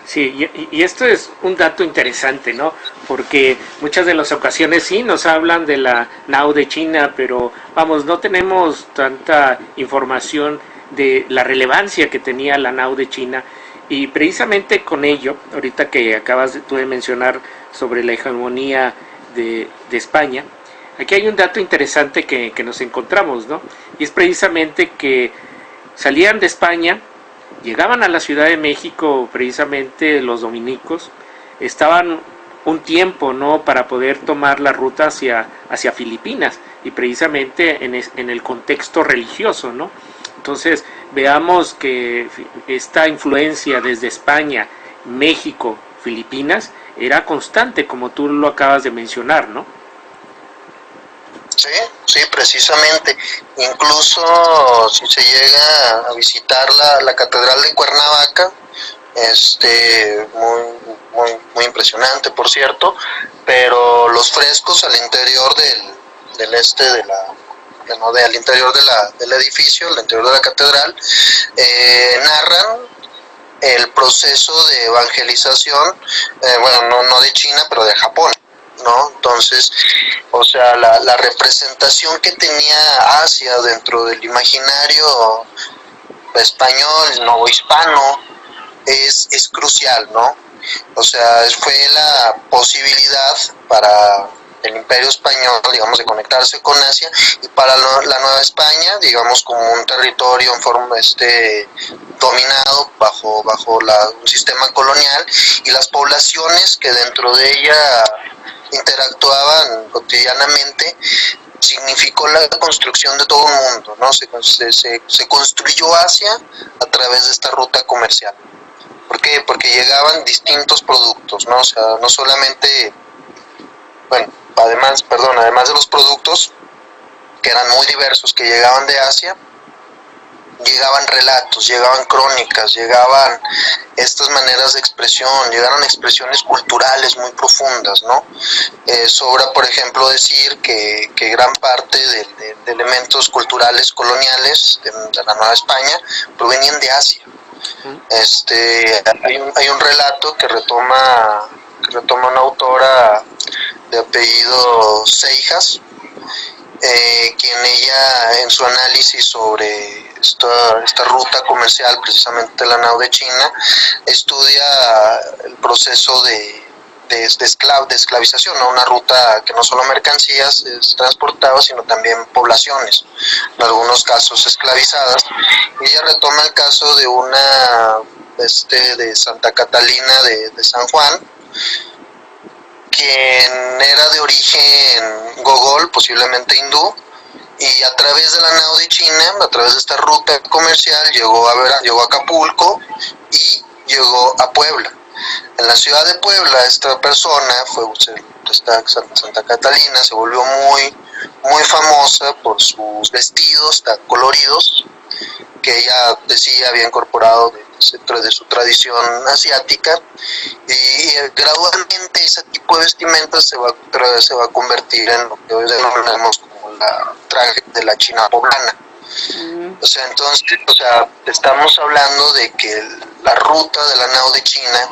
Sí, y esto es un dato interesante, ¿no? Porque muchas de las ocasiones sí nos hablan de la nao de China, pero vamos, no tenemos tanta información de la relevancia que tenía la nao de China, y precisamente con ello, ahorita que acabas tú de mencionar sobre la hegemonía de España, aquí hay un dato interesante que nos encontramos, ¿no? Y es precisamente que salían de España, llegaban a la Ciudad de México, precisamente los dominicos, estaban un tiempo, ¿no?, para poder tomar la ruta hacia Filipinas, y precisamente en el contexto religioso, ¿no? Entonces, veamos que esta influencia desde España, México, Filipinas, era constante, como tú lo acabas de mencionar, ¿no? Sí, Sí, precisamente. Incluso si se llega a visitar la Catedral de Cuernavaca, muy impresionante, por cierto, pero los frescos al interior al interior del edificio, al interior de la catedral, narran el proceso de evangelización, no de China, pero de Japón, ¿no? Entonces, o sea, la representación que tenía Asia dentro del imaginario español, novohispano, es crucial, ¿no? O sea, fue la posibilidad para el Imperio Español, digamos, de conectarse con Asia, y para la Nueva España, digamos, como un territorio en forma dominado bajo un sistema colonial, y las poblaciones que dentro de ella interactuaban cotidianamente, significó la construcción de todo un mundo, ¿no? Se construyó Asia a través de esta ruta comercial. ¿Por qué? Porque llegaban distintos productos, ¿no? O sea, no solamente, además de los productos, que eran muy diversos, que llegaban de Asia, llegaban relatos, llegaban crónicas, llegaban estas maneras de expresión, llegaron expresiones culturales muy profundas, ¿no? Sobra, por ejemplo, decir que gran parte de elementos culturales coloniales de la Nueva España provenían de Asia. Hay un relato que retoma una autora de apellido Seijas, quien ella, en su análisis sobre esta ruta comercial, precisamente la nao de China, estudia el proceso de esclavización, ¿no? Una ruta que no solo mercancías transportaba, sino también poblaciones, en algunos casos esclavizadas. Y ella retoma el caso de una de Santa Catalina de San Juan, quien era de origen gogol, posiblemente hindú, y a través de la nao de China, a través de esta ruta comercial, llegó a Acapulco y llegó a Puebla. En la ciudad de Puebla, esta persona, Santa Catalina, se volvió muy, muy famosa por sus vestidos tan coloridos, que ella decía había incorporado de su tradición asiática, y gradualmente ese tipo de vestimenta se va a convertir en lo que hoy denominamos como la traje de la China poblana. O sea, entonces, estamos hablando de que la ruta de la nao de China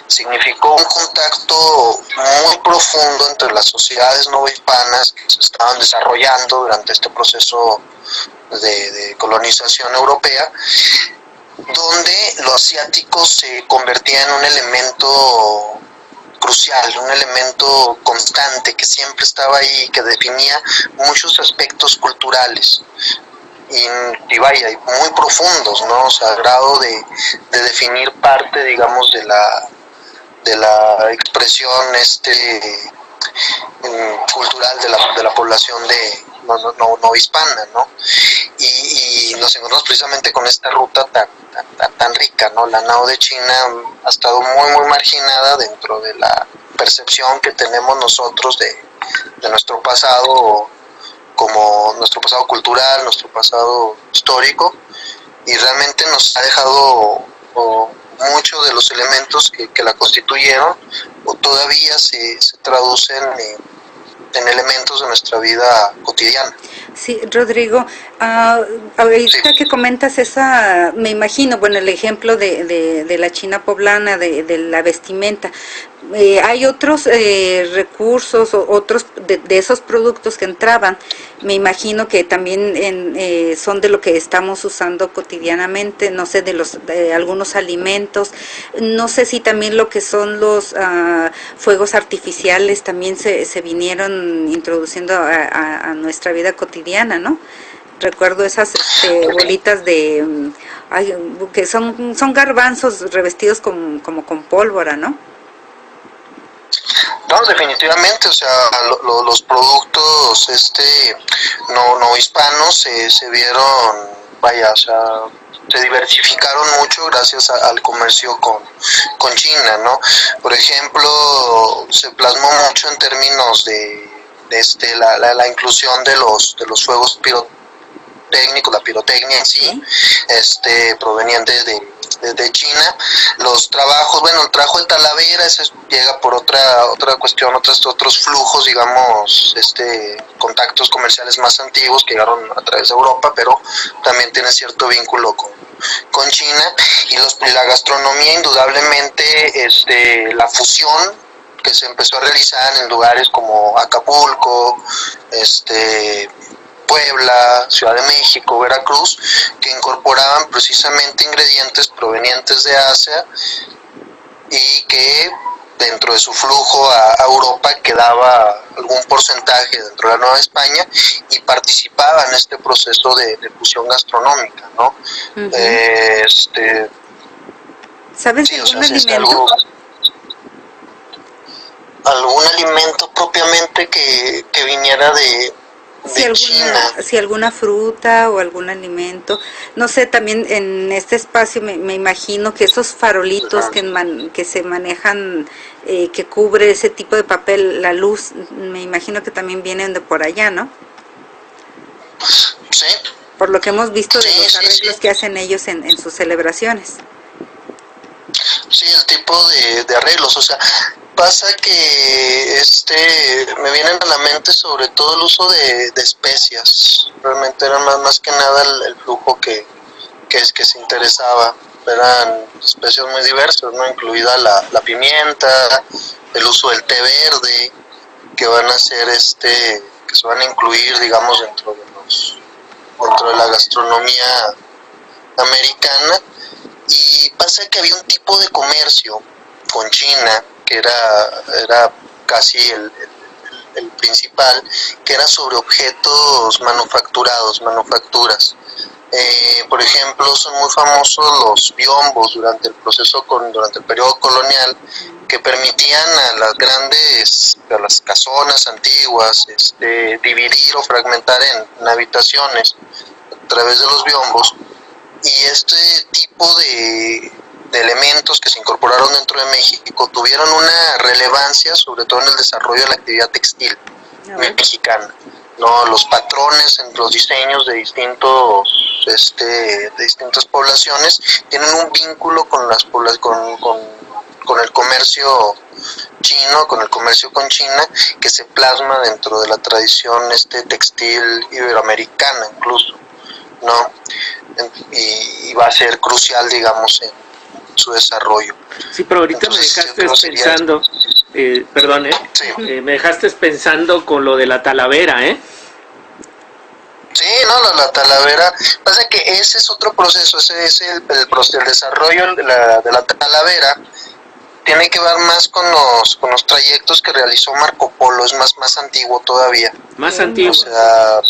significó un contacto muy profundo entre las sociedades novohispanas que se estaban desarrollando durante este proceso de colonización europea, donde lo asiático se convertía en un elemento crucial, un elemento constante que siempre estaba ahí, que definía muchos aspectos culturales y vaya, muy profundos, ¿no? O sea, a grado de definir parte, digamos, de la expresión cultural de la población no hispana, ¿no? Y nos encontramos precisamente con esta ruta tan rica, ¿no? La nao de China ha estado muy, muy marginada dentro de la percepción que tenemos nosotros de nuestro pasado, como nuestro pasado cultural, nuestro pasado histórico, y realmente nos ha dejado muchos de los elementos que la constituyeron, o todavía se traducen en elementos de nuestra vida cotidiana. Sí, Rodrigo, ahorita que comentas me imagino, el ejemplo de la China poblana, de la vestimenta, hay otros recursos, otros de esos productos que entraban, me imagino que también son de lo que estamos usando cotidianamente, no sé, de algunos alimentos, no sé si también lo que son los fuegos artificiales también se vinieron introduciendo a nuestra vida cotidiana, ¿no? Recuerdo esas bolitas que son garbanzos revestidos como con pólvora, ¿no? No, definitivamente, o sea, los productos no hispanos se vieron, vaya, o sea, se diversificaron mucho gracias al comercio con China, ¿no? Por ejemplo, se plasmó mucho en términos de la inclusión de los fuegos pirotécnicos, la pirotecnia en sí, proveniente de China. Los trabajos, bueno, el trabajo de Talavera, ese llega por otra cuestión, otros flujos, digamos, contactos comerciales más antiguos que llegaron a través de Europa, pero también tiene cierto vínculo con China. Y la gastronomía, indudablemente, la fusión que se empezó a realizar en lugares como Acapulco, Puebla, Ciudad de México, Veracruz, que incorporaban precisamente ingredientes provenientes de Asia y que dentro de su flujo a Europa quedaba algún porcentaje dentro de la Nueva España y participaba en este proceso de fusión gastronómica, ¿no? Uh-huh. ¿Sabes de algún alimento? Algún alimento propiamente que viniera de China. Si alguna fruta o algún alimento, no sé, también en este espacio me imagino que esos farolitos que se manejan, que cubre ese tipo de papel, la luz, me imagino que también vienen de por allá, ¿no? Sí. Por lo que hemos visto de los arreglos que hacen ellos en sus celebraciones. Sí, el tipo de arreglos, o sea, pasa que me vienen a la mente sobre todo el uso de especias. Realmente era más que nada el flujo que se interesaba. Eran especias muy diversas, ¿no? Incluida la pimienta, el uso del té verde, que van a ser que se van a incluir, digamos, dentro de la gastronomía americana. Y pasa que había un tipo de comercio con China que era casi el principal, que era sobre objetos manufacturas. Por ejemplo, son muy famosos los biombos durante el periodo colonial, que permitían a las casonas antiguas dividir o fragmentar en habitaciones a través de los biombos. Y este tipo de elementos que se incorporaron dentro de México tuvieron una relevancia, sobre todo en el desarrollo de la actividad textil mexicana, ¿no? Los patrones en los diseños de distintas poblaciones tienen un vínculo con el comercio chino, con el comercio con China, que se plasma dentro de la tradición textil iberoamericana incluso, ¿no? Y va a ser crucial, digamos, en su desarrollo. Sí, pero ahorita me dejaste pensando, perdón, me dejaste pensando con lo de la Talavera, Sí, no, la Talavera, pasa que ese es otro proceso, ese es el desarrollo de la Talavera, tiene que ver más con los trayectos que realizó Marco Polo, es más antiguo todavía. Más antiguo. O sea,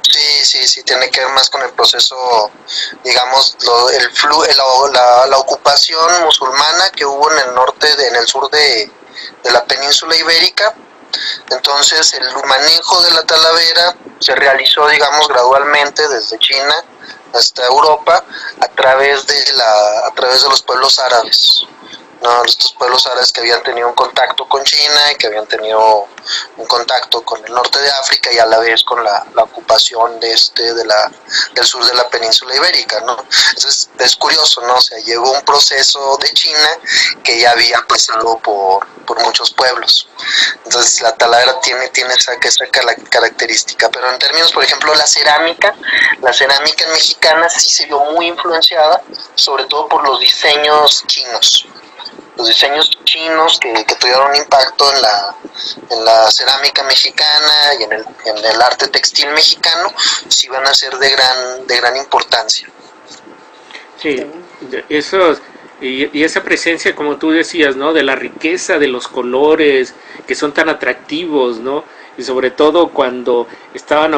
sí, tiene que ver más con el proceso, digamos, la ocupación musulmana que hubo en el sur de la península ibérica. Entonces el manejo de la Talavera se realizó, digamos, gradualmente desde China hasta Europa a través de los pueblos árabes, ¿no? Estos pueblos árabes que habían tenido un contacto con China y que habían tenido un contacto con el norte de África y a la vez con la ocupación del sur de la península ibérica, ¿no? Entonces es curioso, ¿no? O sea, llegó un proceso de China que ya había pasado por muchos pueblos. Entonces la Talavera tiene esa característica, pero en términos, por ejemplo, la cerámica mexicana sí se vio muy influenciada, sobre todo por los diseños chinos. Los diseños chinos que tuvieron un impacto en la cerámica mexicana y en el arte textil mexicano, sí van a ser de gran importancia. Sí, esos y esa presencia, como tú decías, ¿no? De la riqueza de los colores que son tan atractivos, ¿no? Y sobre todo cuando estaban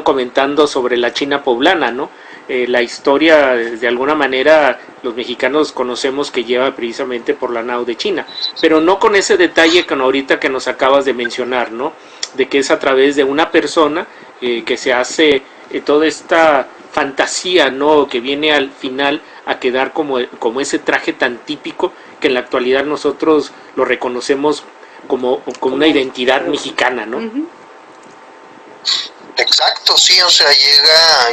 comentando sobre la China poblana, ¿no? La historia, de alguna manera, los mexicanos conocemos que lleva precisamente por la nao de China, pero no con ese detalle que ahorita que nos acabas de mencionar, ¿no? De que es a través de una persona que se hace toda esta fantasía, ¿no? Que viene al final a quedar como ese traje tan típico que en la actualidad nosotros lo reconocemos como una identidad mexicana, ¿no? Exacto, sí, o sea,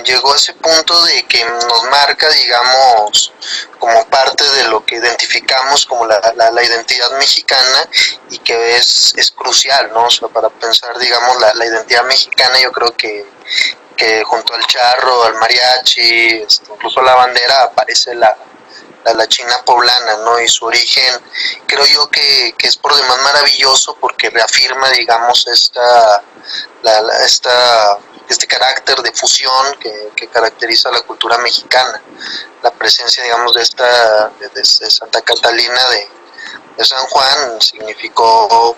llegó a ese punto de que nos marca, digamos, como parte de lo que identificamos como la identidad mexicana, y que es crucial, ¿no? O sea, para pensar, digamos, la identidad mexicana, yo creo que junto al charro, al mariachi, incluso la bandera, aparece la China poblana, ¿no? Y su origen, creo yo que es por demás maravilloso, porque reafirma, digamos, este carácter de fusión que caracteriza a la cultura mexicana. La presencia, digamos, de Santa Catalina de San Juan significó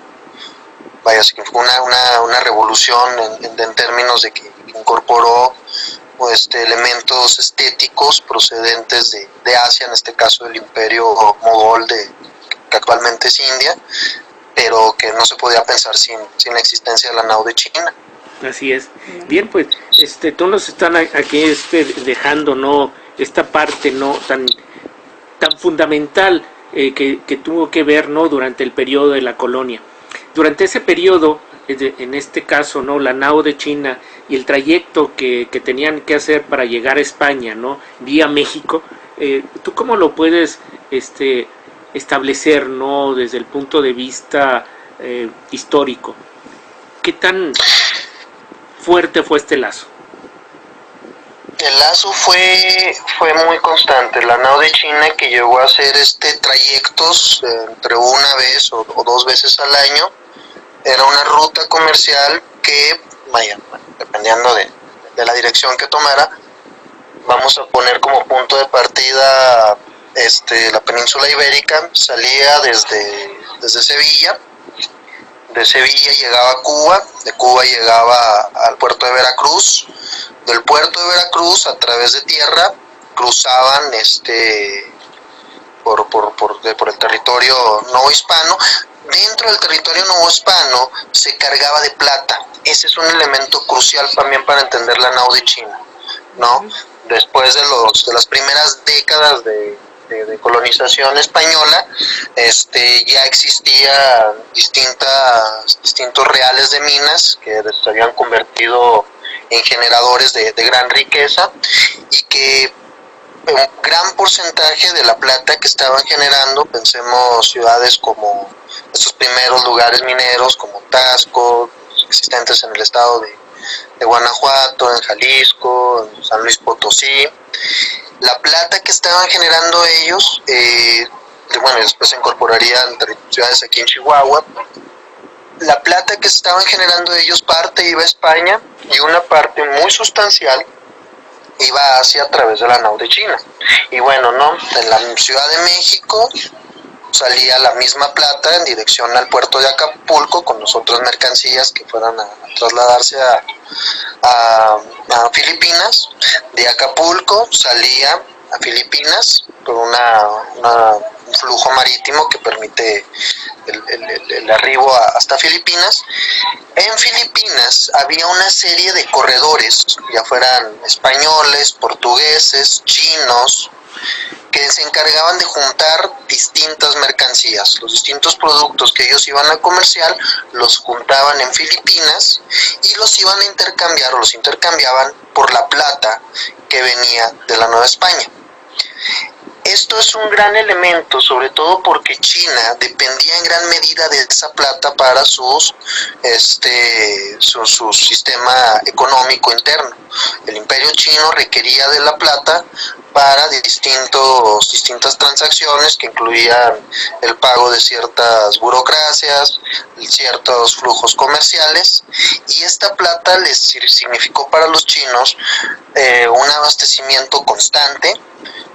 una revolución en términos de que incorporó elementos estéticos procedentes de Asia, en este caso del imperio mogol, que actualmente es India, pero que no se podía pensar sin la existencia de la nao de China. Así es. Bien, pues tú nos están aquí dejando, ¿no?, esta parte, ¿no?, tan fundamental que tuvo que ver, ¿no?, durante el periodo de la colonia. Durante ese periodo, en este caso, ¿no?, la nao de China y el trayecto que tenían que hacer para llegar a España, ¿no?, vía México, ¿tú cómo lo puedes establecer, ¿no?, desde el punto de vista histórico? ¿Qué tan fuerte fue este lazo? El lazo fue muy constante. La nao de China, que llegó a hacer trayectos entre una vez o 2 veces al año, era una ruta comercial que, dependiendo de la dirección que tomara, vamos a poner como punto de partida la península ibérica. Salía desde Sevilla. De Sevilla llegaba a Cuba, de Cuba llegaba al puerto de Veracruz, del puerto de Veracruz a través de tierra cruzaban por el territorio novohispano. Dentro del territorio novohispano se cargaba de plata. Ese es un elemento crucial también para entender la nao de China, ¿no? Después de las primeras décadas de colonización española, ya existían distintos reales de minas que se habían convertido en generadores de gran riqueza, y que un gran porcentaje de la plata que estaban generando, pensemos ciudades como estos primeros lugares mineros como Tasco, existentes en el estado de Guanajuato, en Jalisco, en San Luis Potosí. La plata que estaban generando ellos, después se incorporarían ciudades aquí en Chihuahua. La plata que estaban generando ellos, parte iba a España y una parte muy sustancial iba a Asia a través de la nao de China. Y en la Ciudad de México salía la misma plata en dirección al puerto de Acapulco con las otras mercancías que fueran a trasladarse a Filipinas. De Acapulco salía a Filipinas por un flujo marítimo que permite el arribo hasta Filipinas. En Filipinas había una serie de corredores, ya fueran españoles, portugueses, chinos, que se encargaban de juntar distintas mercancías. Los distintos productos que ellos iban a comerciar los juntaban en Filipinas y los iban a intercambiar, o los intercambiaban por la plata que venía de la Nueva España. Esto es un gran elemento, sobre todo porque China dependía en gran medida de esa plata para su sistema económico interno. El imperio chino requería de la plata para distintas transacciones que incluían el pago de ciertas burocracias, ciertos flujos comerciales, y esta plata les significó para los chinos un abastecimiento constante,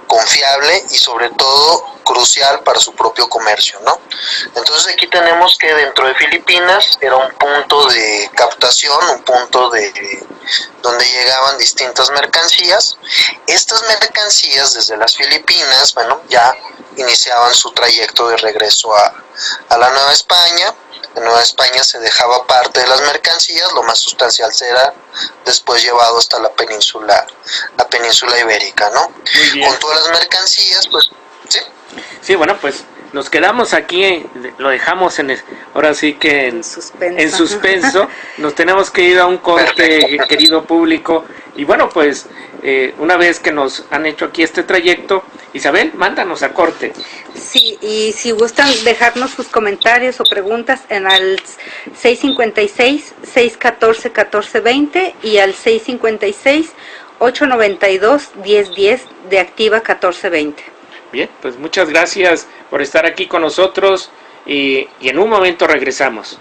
confiable y sobre todo crucial para su propio comercio, ¿no? Entonces aquí tenemos que dentro de Filipinas era un punto de captación, un punto donde llegaban distintas mercancías. Estas mercancías desde las Filipinas, ya iniciaban su trayecto de regreso a la Nueva España. En Nueva España se dejaba parte de las mercancías, lo más sustancial será después llevado hasta la península ibérica, ¿no? Con todas las mercancías, pues, sí. Sí, pues nos quedamos aquí, lo dejamos ahora sí que en suspenso. Nos tenemos que ir a un corte, querido público. Y bueno, pues una vez que nos han hecho aquí este trayecto, Isabel, mándanos a corte. Sí, y si gustan dejarnos sus comentarios o preguntas en al 656-614-1420 y al 656-892-1010 de Activa 1420. Bien, pues muchas gracias por estar aquí con nosotros y en un momento regresamos.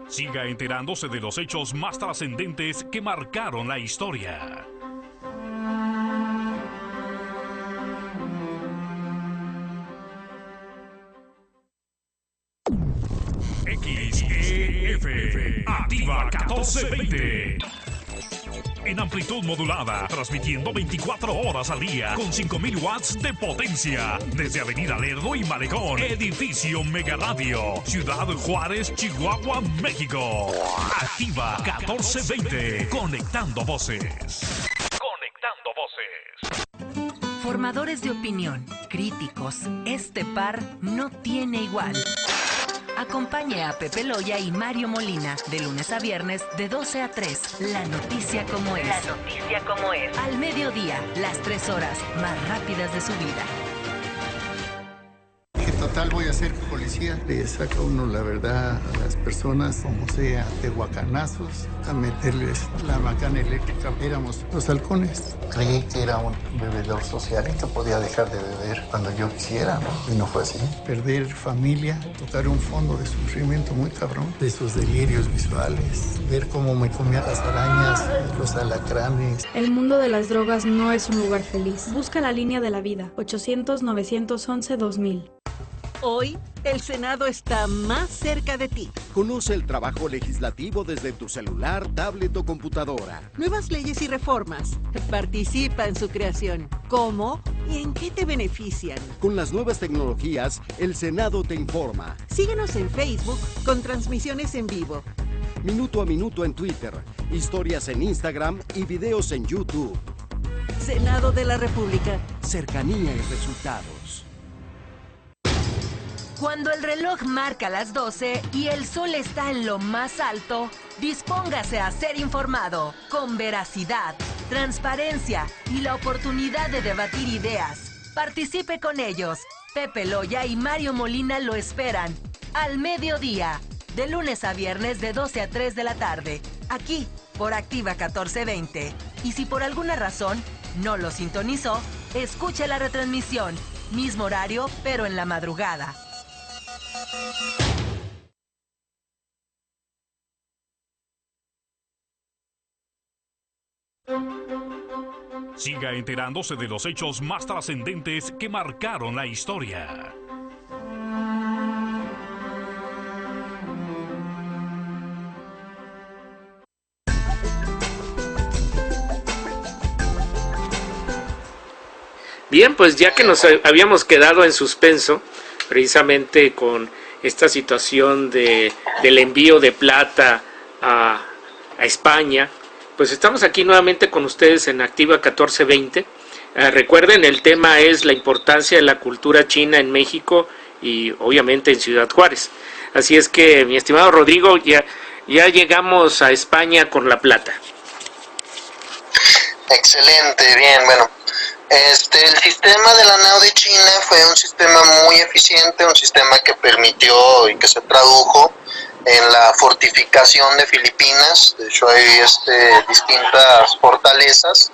Siga enterándose de los hechos más trascendentes que marcaron la historia. XEF Activa 1420. En amplitud modulada, transmitiendo 24 horas al día con 5.000 watts de potencia. Desde Avenida Lerdo y Malecón, Edificio Mega Radio, Ciudad Juárez, Chihuahua, México. Activa 1420. Conectando voces. Conectando voces. Formadores de opinión, críticos, este par no tiene igual. Acompañe a Pepe Loya y Mario Molina de lunes a viernes de 12 a 3. La noticia como es. La noticia como es. Al mediodía, las 3 horas más rápidas de su vida. Total, voy a ser policía. Le saca uno la verdad a las personas, como sea, de guacanazos, a meterles la macana eléctrica. Éramos los halcones. Creí que era un bebedor social y que podía dejar de beber cuando yo quisiera, ¿no? Y no fue así. Perder familia, tocar un fondo de sufrimiento muy cabrón, de esos delirios visuales, ver cómo me comían las arañas, los alacranes. El mundo de las drogas no es un lugar feliz. Busca la línea de la vida, 800-911-2000. Hoy, el Senado está más cerca de ti. Conoce el trabajo legislativo desde tu celular, tablet o computadora. Nuevas leyes y reformas. Participa en su creación. ¿Cómo y en qué te benefician? Con las nuevas tecnologías, el Senado te informa. Síguenos en Facebook con transmisiones en vivo. Minuto a minuto en Twitter, historias en Instagram y videos en YouTube. Senado de la República. Cercanía y resultados. Cuando el reloj marca las 12 y el sol está en lo más alto, dispóngase a ser informado con veracidad, transparencia y la oportunidad de debatir ideas. Participe con ellos. Pepe Loya y Mario Molina lo esperan al mediodía, de lunes a viernes de 12 a 3 de la tarde, aquí por Activa 1420. Y si por alguna razón no lo sintonizó, escuche la retransmisión, mismo horario pero en la madrugada. Siga enterándose de los hechos más trascendentes que marcaron la historia. Bien, pues ya que nos habíamos quedado en suspenso, precisamente con esta situación del envío de plata a España, pues estamos aquí nuevamente con ustedes en Activa 1420. Recuerden, el tema es la importancia de la cultura china en México y obviamente en Ciudad Juárez. Así es que, mi estimado Rodrigo, ya llegamos a España con la plata. Excelente, bien, bueno. El sistema de la nao de China fue un sistema muy eficiente, un sistema que permitió y que se tradujo en la fortificación de Filipinas. De hecho hay distintas fortalezas,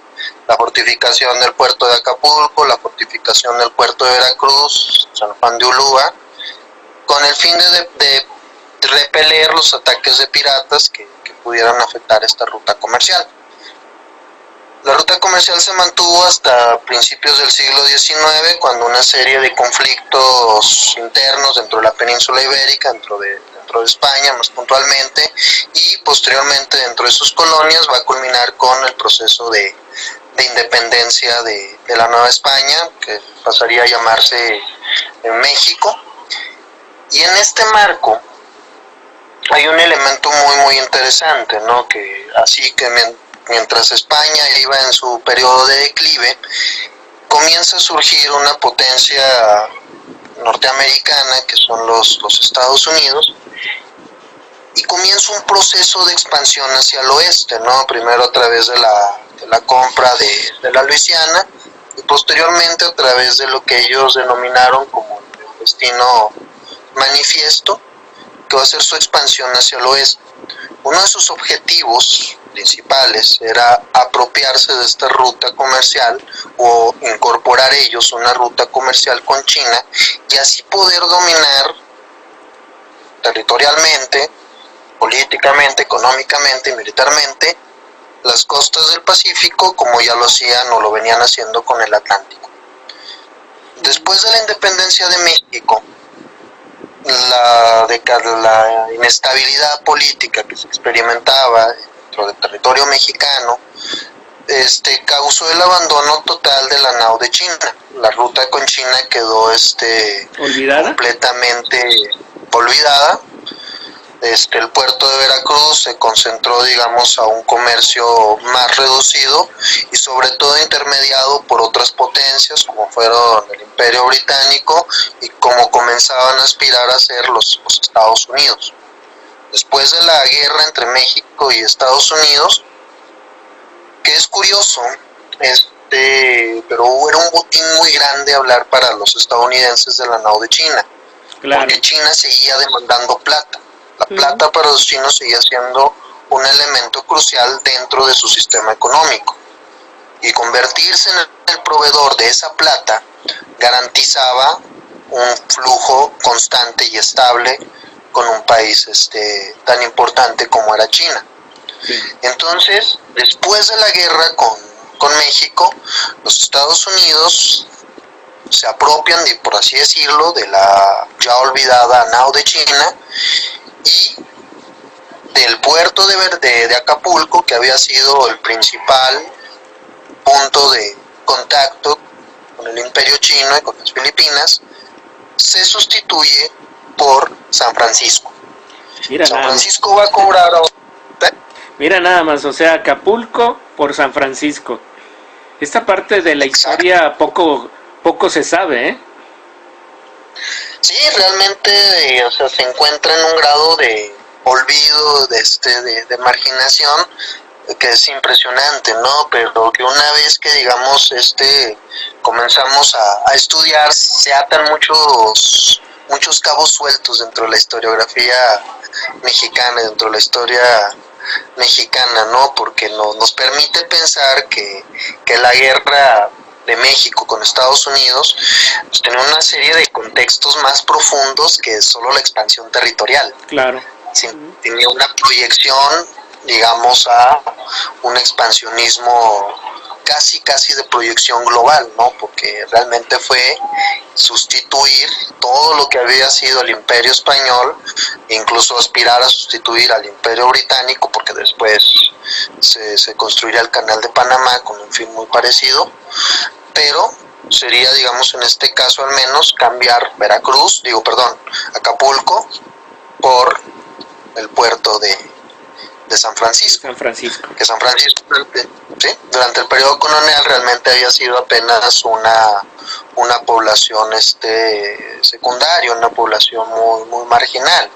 la fortificación del puerto de Acapulco, la fortificación del puerto de Veracruz, San Juan de Ulúa, con el fin de repeler los ataques de piratas que pudieran afectar esta ruta comercial. La ruta comercial se mantuvo hasta principios del siglo XIX, cuando una serie de conflictos internos dentro de la península ibérica, dentro de España más puntualmente, y posteriormente dentro de sus colonias, va a culminar con el proceso de independencia de la Nueva España, que pasaría a llamarse México. Y en este marco hay un elemento muy interesante, ¿no? Que así que mientras España iba en su periodo de declive, comienza a surgir una potencia norteamericana, que son los Estados Unidos, y comienza un proceso de expansión hacia el oeste, ¿no? Primero a través de la compra de la Luisiana, y posteriormente a través de lo que ellos denominaron como el destino manifiesto, que va a ser su expansión hacia el oeste. Uno de sus objetivos principales era apropiarse de esta ruta comercial o incorporar ellos una ruta comercial con China y así poder dominar territorialmente, políticamente, económicamente y militarmente las costas del Pacífico, como ya lo hacían o lo venían haciendo con el Atlántico. Después de la independencia de México, la inestabilidad política que se experimentaba dentro del territorio mexicano causó el abandono total de la nao de China. La ruta con China quedó ¿olvidada? Completamente olvidada. El puerto de Veracruz se concentró, digamos, a un comercio más reducido y sobre todo intermediado por otras potencias como fueron el Imperio Británico y como comenzaban a aspirar a ser los Estados Unidos. Después de la guerra entre México y Estados Unidos, que es curioso, pero era un botín muy grande hablar para los estadounidenses de la nao de China, claro, porque China seguía demandando plata. La plata para los chinos seguía siendo un elemento crucial dentro de su sistema económico, y convertirse en el proveedor de esa plata garantizaba un flujo constante y estable con un país tan importante como era China. Sí. Entonces, después de la guerra con México, los Estados Unidos se apropian, por así decirlo, de la ya olvidada nao de China y del puerto de Acapulco, que había sido el principal punto de contacto con el Imperio Chino y con las Filipinas, se sustituye por San Francisco. Mira, San Francisco va a cobrar ahora. Mira nada más, o sea, Acapulco por San Francisco. Esta parte de la historia poco se sabe, ¿eh? Sí, realmente, se encuentra en un grado de olvido, de marginación, que es impresionante, ¿no? Pero que una vez que, digamos, comenzamos a estudiar, se atan muchos cabos sueltos dentro de la historiografía mexicana, dentro de la historia mexicana, ¿no? Porque nos permite pensar que la guerra de México con Estados Unidos pues tenía una serie de contextos más profundos que solo la expansión territorial. Claro. Sí, tenía una proyección, digamos, a un expansionismo casi de proyección global, ¿no? Porque realmente fue sustituir todo lo que había sido el Imperio Español, incluso aspirar a sustituir al Imperio Británico, porque después se construiría el Canal de Panamá con un fin muy parecido, pero sería, digamos, en este caso al menos, cambiar Acapulco por el puerto de San Francisco. Que San Francisco, durante el periodo colonial realmente había sido apenas una población secundaria, una población muy marginal,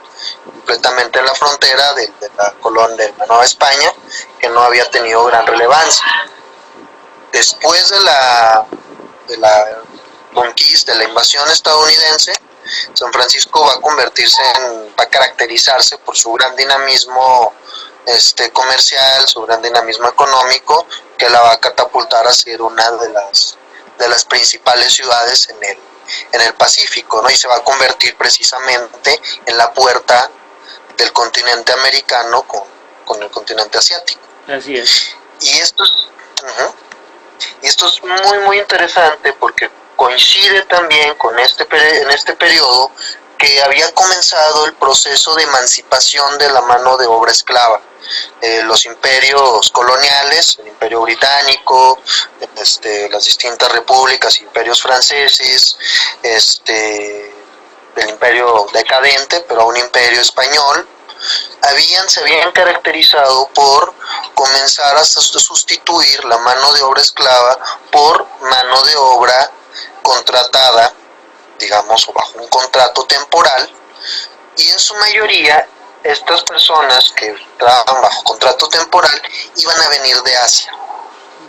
completamente en la frontera de la colonia de la Nueva España, que no había tenido gran relevancia. Después de la conquista, de la invasión estadounidense, San Francisco va a caracterizarse por su gran dinamismo comercial, su gran dinamismo económico, que la va a catapultar a ser una de las principales ciudades en el Pacífico, ¿no? Y se va a convertir precisamente en la puerta del continente americano con el continente asiático. Así es. Y esto es muy interesante porque coincide también con en este periodo que había comenzado el proceso de emancipación de la mano de obra esclava. Los imperios coloniales, el Imperio Británico, las distintas repúblicas, imperios franceses, del imperio decadente, pero a un imperio español, se habían caracterizado por comenzar a sustituir la mano de obra esclava por mano de obra contratada, digamos, o bajo un contrato temporal, y en su mayoría estas personas que trabajan bajo contrato temporal iban a venir de Asia,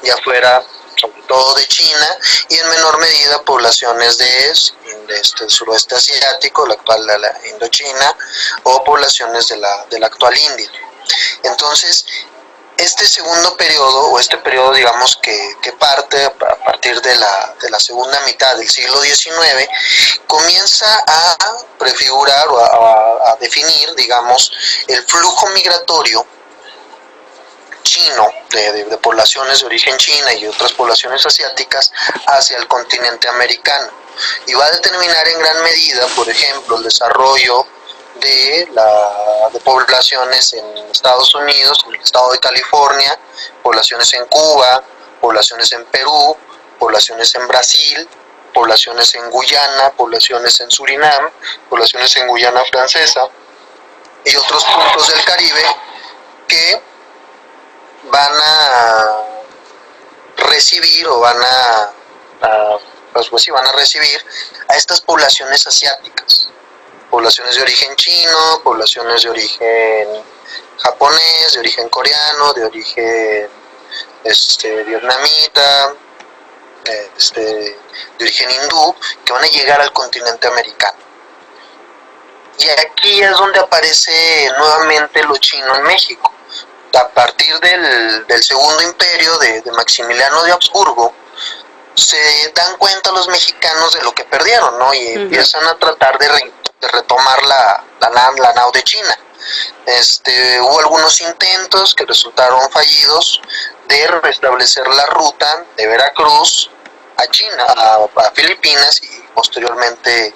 ya fuera sobre todo de China, y en menor medida poblaciones del suroeste asiático, la actual la Indochina, o poblaciones de la actual India. Entonces, este segundo periodo, o este periodo, digamos, que parte a partir de la segunda mitad del siglo XIX, comienza a prefigurar o a definir, digamos, el flujo migratorio chino, de poblaciones de origen china y otras poblaciones asiáticas hacia el continente americano, y va a determinar en gran medida, por ejemplo, el desarrollo de poblaciones en Estados Unidos, en el estado de California, poblaciones en Cuba, poblaciones en Perú, poblaciones en Brasil, poblaciones en Guyana, poblaciones en Surinam, poblaciones en Guyana Francesa y otros puntos del Caribe que van a recibir o van a recibir a estas poblaciones asiáticas, poblaciones de origen chino, poblaciones de origen japonés, de origen coreano, de origen vietnamita, de origen hindú, que van a llegar al continente americano. Y aquí es donde aparece nuevamente lo chino en México. A partir del segundo imperio de Maximiliano de Habsburgo, se dan cuenta los mexicanos de lo que perdieron, ¿no? Y empiezan a tratar de retomar la nao de China. Hubo algunos intentos que resultaron fallidos de restablecer la ruta de Veracruz a China, a Filipinas y posteriormente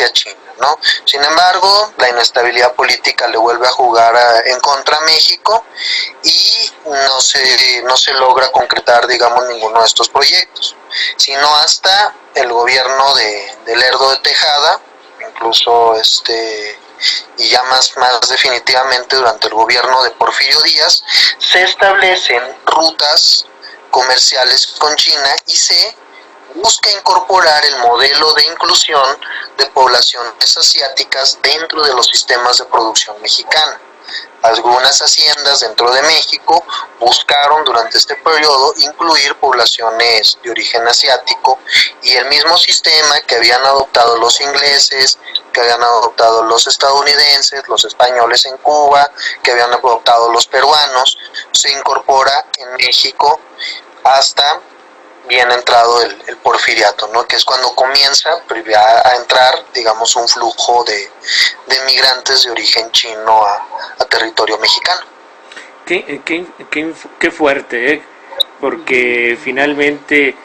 a China, ¿no? Sin embargo, la inestabilidad política le vuelve a jugar en contra a México y no se logra concretar, digamos, ninguno de estos proyectos, sino hasta el gobierno de Lerdo de Tejada, incluso y ya más definitivamente durante el gobierno de Porfirio Díaz, se establecen rutas comerciales con China y se busca incorporar el modelo de inclusión de poblaciones asiáticas dentro de los sistemas de producción mexicana. Algunas haciendas dentro de México buscaron durante este periodo incluir poblaciones de origen asiático, y el mismo sistema que habían adoptado los ingleses, que habían adoptado los estadounidenses, los españoles en Cuba, que habían adoptado los peruanos, se incorpora en México hasta bien entrado el porfiriato, ¿no? Que es cuando comienza a entrar, digamos, un flujo de migrantes de origen chino a territorio mexicano. Qué fuerte, porque finalmente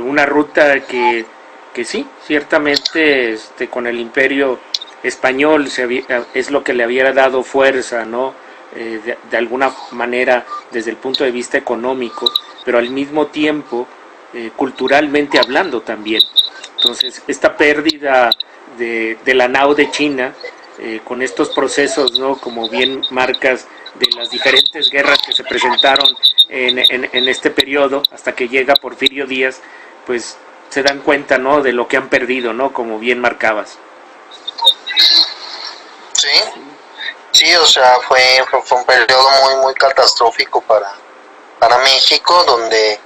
una ruta que sí, ciertamente con el imperio español es lo que le había dado fuerza, ¿no? De alguna manera desde el punto de vista económico, pero al mismo tiempo culturalmente hablando también. Entonces, esta pérdida de la nao de China, con estos procesos, ¿no? Como bien marcas, de las diferentes guerras que se presentaron en este periodo, hasta que llega Porfirio Díaz, pues se dan cuenta, ¿no? De lo que han perdido, ¿no? Como bien marcabas. Sí, o sea, fue un periodo muy catastrófico para México, donde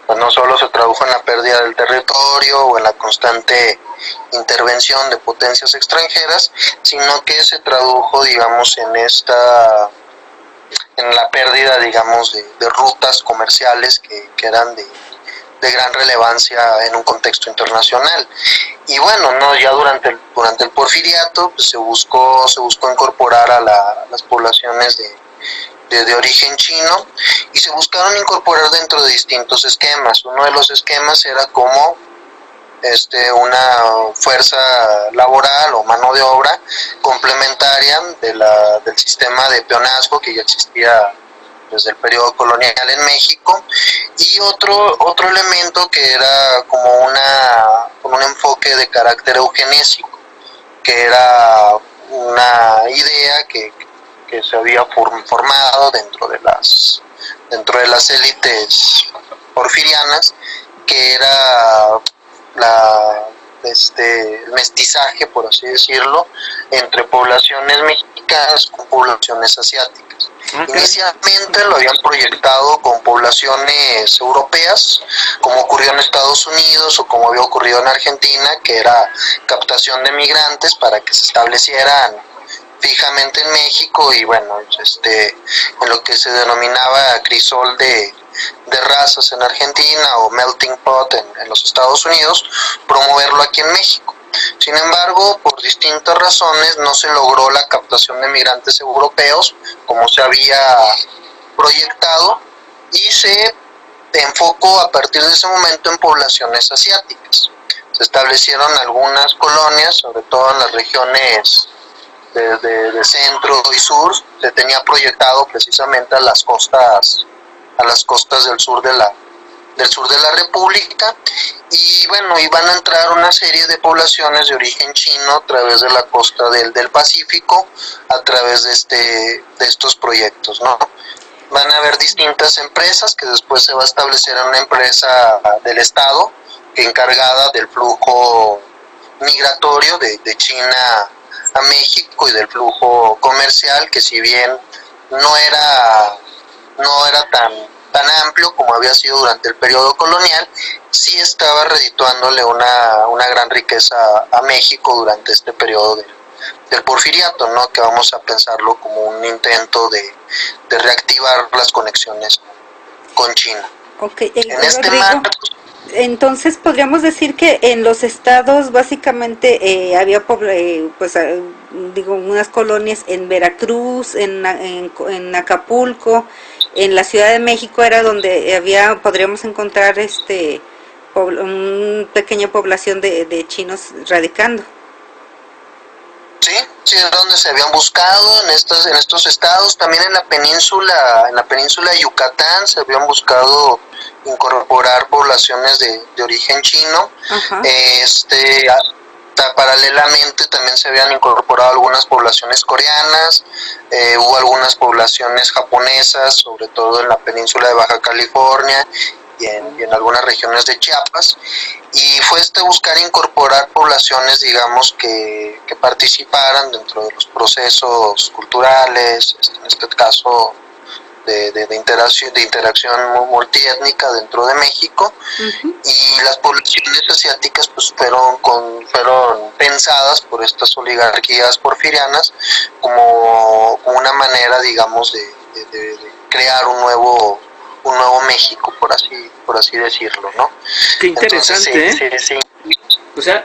pues no solo se tradujo en la pérdida del territorio o en la constante intervención de potencias extranjeras, sino que se tradujo, digamos, en la pérdida, digamos, de rutas comerciales que eran de gran relevancia en un contexto internacional. Y bueno, no, ya durante el porfiriato pues, se buscó incorporar a las poblaciones de origen chino, y se buscaron incorporar dentro de distintos esquemas. Uno de los esquemas era como una fuerza laboral o mano de obra complementaria del sistema de peonazgo que ya existía desde el periodo colonial en México, y otro elemento que era como un enfoque de carácter eugenésico, que era una idea que se había formado dentro de las élites porfirianas, que era el mestizaje, por así decirlo, entre poblaciones mexicanas con poblaciones asiáticas. Inicialmente lo habían proyectado con poblaciones europeas, como ocurrió en Estados Unidos o como había ocurrido en Argentina, que era captación de migrantes para que se establecieran fijamente en México y bueno, en lo que se denominaba crisol de razas en Argentina o melting pot en los Estados Unidos, promoverlo aquí en México. Sin embargo, por distintas razones no se logró la captación de migrantes europeos como se había proyectado y se enfocó a partir de ese momento en poblaciones asiáticas. Se establecieron algunas colonias, sobre todo en las regiones de centro y sur. Se tenía proyectado precisamente a las costas del sur de la República, y bueno, iban a entrar una serie de poblaciones de origen chino a través de la costa del Pacífico, a través de estos proyectos, ¿no? Van a haber distintas empresas, que después se va a establecer una empresa del Estado encargada del flujo migratorio de China a México y del flujo comercial, que si bien no era tan amplio como había sido durante el periodo colonial, sí estaba redituándole una gran riqueza a México durante este periodo del porfiriato, ¿no? Que vamos a pensarlo como un intento de reactivar las conexiones con China. Okay, Rodrigo, entonces podríamos decir que en los estados básicamente había unas colonias en Veracruz, en Acapulco, en la Ciudad de México era donde podríamos encontrar una pequeña población de chinos radicando. Sí, es donde se habían buscado en estos estados. También en la península de Yucatán se habían buscado incorporar poblaciones de origen chino. Paralelamente también se habían incorporado algunas poblaciones coreanas, hubo algunas poblaciones japonesas, sobre todo en la península de Baja California y en algunas regiones de Chiapas, y fue buscar incorporar poblaciones, digamos, que participaran dentro de los procesos culturales, en este caso de interacción multiétnica dentro de México. Y las poblaciones asiáticas pues fueron pensadas por estas oligarquías porfirianas como una manera, digamos, de crear un nuevo México, por así decirlo, ¿no? Qué interesante. Entonces, sí. O sea,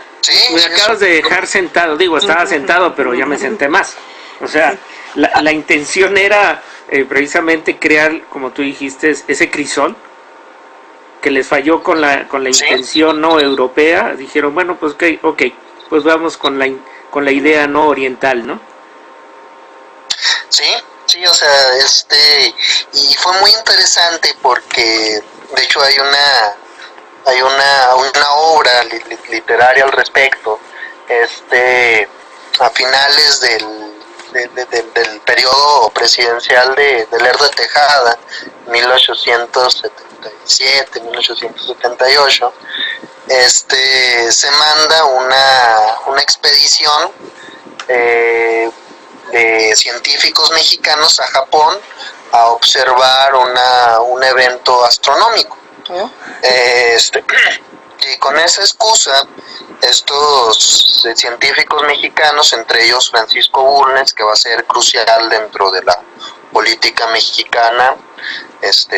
me acabas de dejar sentado, estaba sentado, pero ya me senté más. O sea, la intención era precisamente crear, como tú dijiste, ese crisol que les falló con la intención no europea. Dijeron, bueno, pues okay, pues vamos con la idea no oriental, ¿no? Sí, o sea, y fue muy interesante porque de hecho hay una obra literaria al respecto. A finales del periodo presidencial de Lerdo de Tejada, 1877, 1878, se manda una expedición de científicos mexicanos a Japón a observar un evento astronómico. Y con esa excusa, estos científicos mexicanos, entre ellos Francisco Bulnes, que va a ser crucial dentro de la política mexicana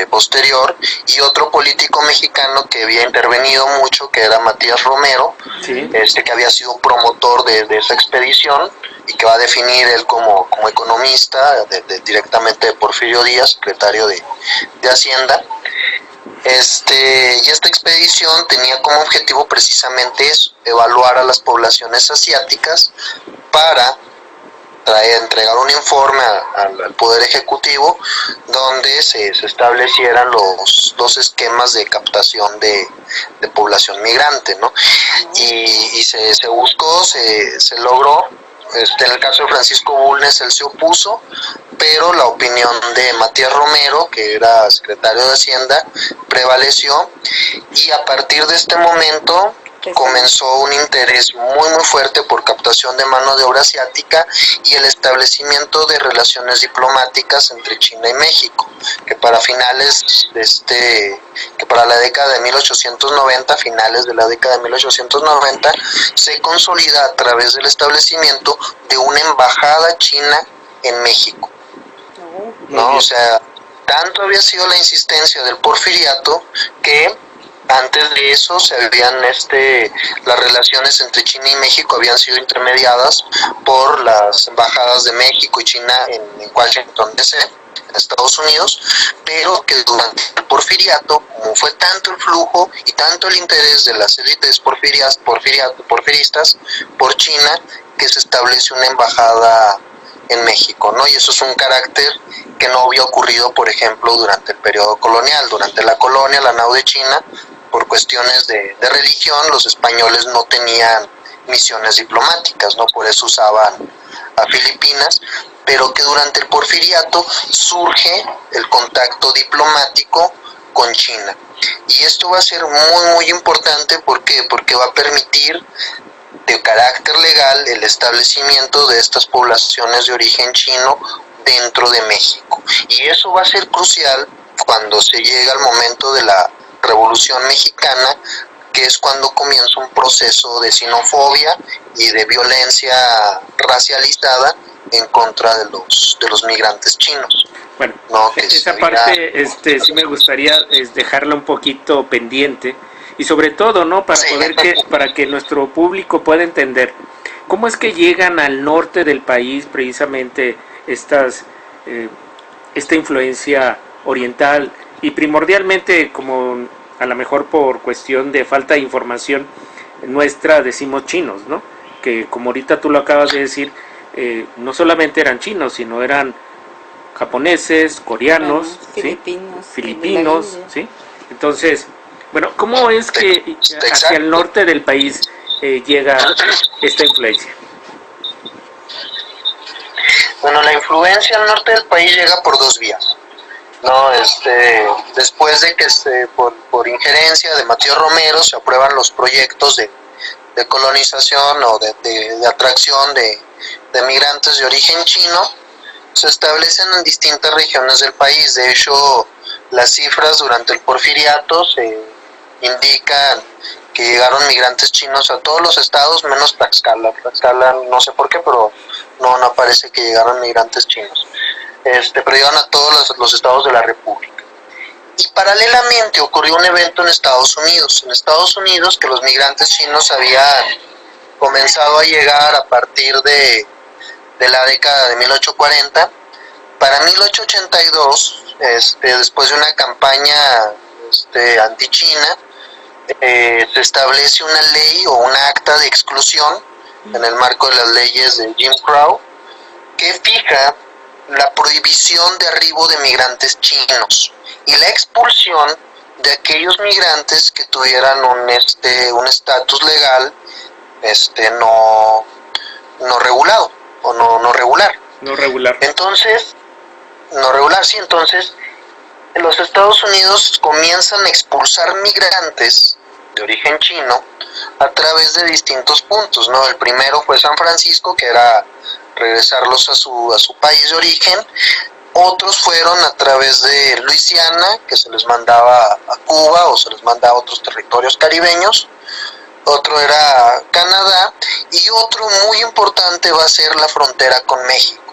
posterior, y otro político mexicano que había intervenido mucho, que era Matías Romero, que había sido promotor de esa expedición y que va a definir él como economista directamente de Porfirio Díaz, secretario de Hacienda. Y esta expedición tenía como objetivo precisamente eso, evaluar a las poblaciones asiáticas para entregar un informe al Poder Ejecutivo donde se establecieran los esquemas de captación de población migrante, ¿no? Y se buscó, se logró. En el caso de Francisco Bulnes, él se opuso, pero la opinión de Matías Romero, que era secretario de Hacienda, prevaleció, y a partir de este momento comenzó un interés muy fuerte por captación de mano de obra asiática y el establecimiento de relaciones diplomáticas entre China y México, que para la década de 1890, finales de la década de 1890, se consolida a través del establecimiento de una embajada china en México. ¿No? O sea, tanto había sido la insistencia del Porfiriato que antes de eso se habían las relaciones entre China y México habían sido intermediadas por las embajadas de México y China en Washington D.C., en Estados Unidos, pero que durante el Porfiriato, como fue tanto el flujo y tanto el interés de las élites porfiristas por China, que se establece una embajada en México, ¿no? Y eso es un carácter que no había ocurrido, por ejemplo, durante el periodo colonial. Durante la colonia, la nao de China, por cuestiones de religión, los españoles no tenían misiones diplomáticas, ¿no? Por eso usaban a Filipinas, pero que durante el Porfiriato surge el contacto diplomático con China. Y esto va a ser muy importante, ¿por qué? Porque va a permitir de carácter legal el establecimiento de estas poblaciones de origen chino dentro de México. Y eso va a ser crucial cuando se llega al momento de la Revolución Mexicana, que es cuando comienza un proceso de xenofobia y de violencia racializada en contra de los migrantes chinos. Bueno, ¿no? Esa parte sí me gustaría dejarla un poquito pendiente, y sobre todo, ¿no? Para que nuestro público pueda entender cómo es que llegan al norte del país precisamente esta influencia oriental, y primordialmente, como a lo mejor por cuestión de falta de información nuestra, decimos chinos, ¿no? Que como ahorita tú lo acabas de decir, no solamente eran chinos, sino eran japoneses, coreanos, filipinos, ¿sí? Entonces, bueno, ¿cómo es que hacia el norte del país llega esta influencia? Bueno, la influencia al norte del país llega por dos vías. No, después de que por injerencia de Matías Romero se aprueban los proyectos de colonización o de atracción de migrantes de origen chino, se establecen en distintas regiones del país. De hecho, las cifras durante el Porfiriato se indican que llegaron migrantes chinos a todos los estados menos Tlaxcala. Tlaxcala no sé por qué, pero no aparece que llegaron migrantes chinos. Pero llegaron a todos los estados de la República. Y paralelamente ocurrió un evento en Estados Unidos. En Estados Unidos, que los migrantes chinos habían comenzado a llegar a partir de la década de 1840. Para 1882, después de una campaña anti-China, se establece una ley o una acta de exclusión en el marco de las leyes de Jim Crow, que fija la prohibición de arribo de migrantes chinos y la expulsión de aquellos migrantes que tuvieran un estatus legal no regulado o no regular. No regular. Entonces, no regular, sí. Entonces, en los Estados Unidos comienzan a expulsar migrantes de origen chino a través de distintos puntos, ¿no? El primero fue San Francisco, que era regresarlos a su país de origen. Otros fueron a través de Luisiana, que se les mandaba a Cuba o se les mandaba a otros territorios caribeños. Otro era Canadá, y otro muy importante va a ser la frontera con México.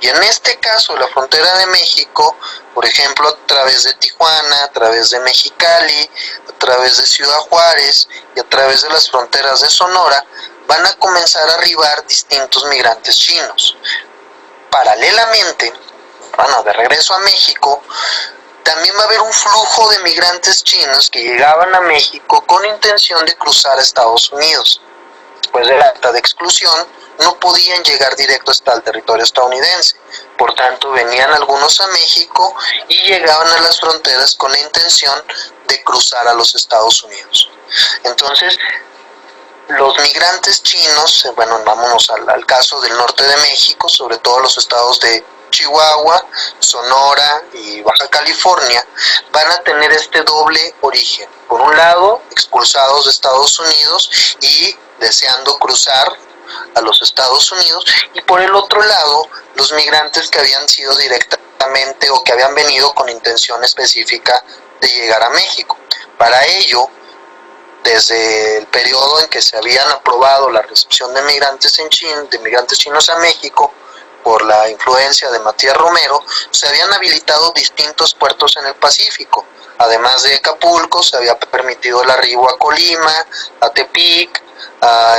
Y en este caso, la frontera de México, por ejemplo, a través de Tijuana, a través de Mexicali, a través de Ciudad Juárez y a través de las fronteras de Sonora, van a comenzar a arribar distintos migrantes chinos. Paralelamente, de regreso a México, también va a haber un flujo de migrantes chinos que llegaban a México con intención de cruzar a Estados Unidos. Después del acta de exclusión, no podían llegar directo hasta el territorio estadounidense. Por tanto, venían algunos a México y llegaban a las fronteras con la intención de cruzar a los Estados Unidos. Entonces, los migrantes chinos, bueno, vámonos al caso del norte de México, sobre todo los estados de Chihuahua, Sonora y Baja California, van a tener este doble origen. Por un lado, expulsados de Estados Unidos y deseando cruzar a los Estados Unidos, y por el otro lado, los migrantes que habían sido directamente o que habían venido con intención específica de llegar a México. Para ello, desde el periodo en que se habían aprobado la recepción de migrantes chinos a México, por la influencia de Matías Romero, se habían habilitado distintos puertos en el Pacífico. Además de Acapulco, se había permitido el arribo a Colima, a Tepic, a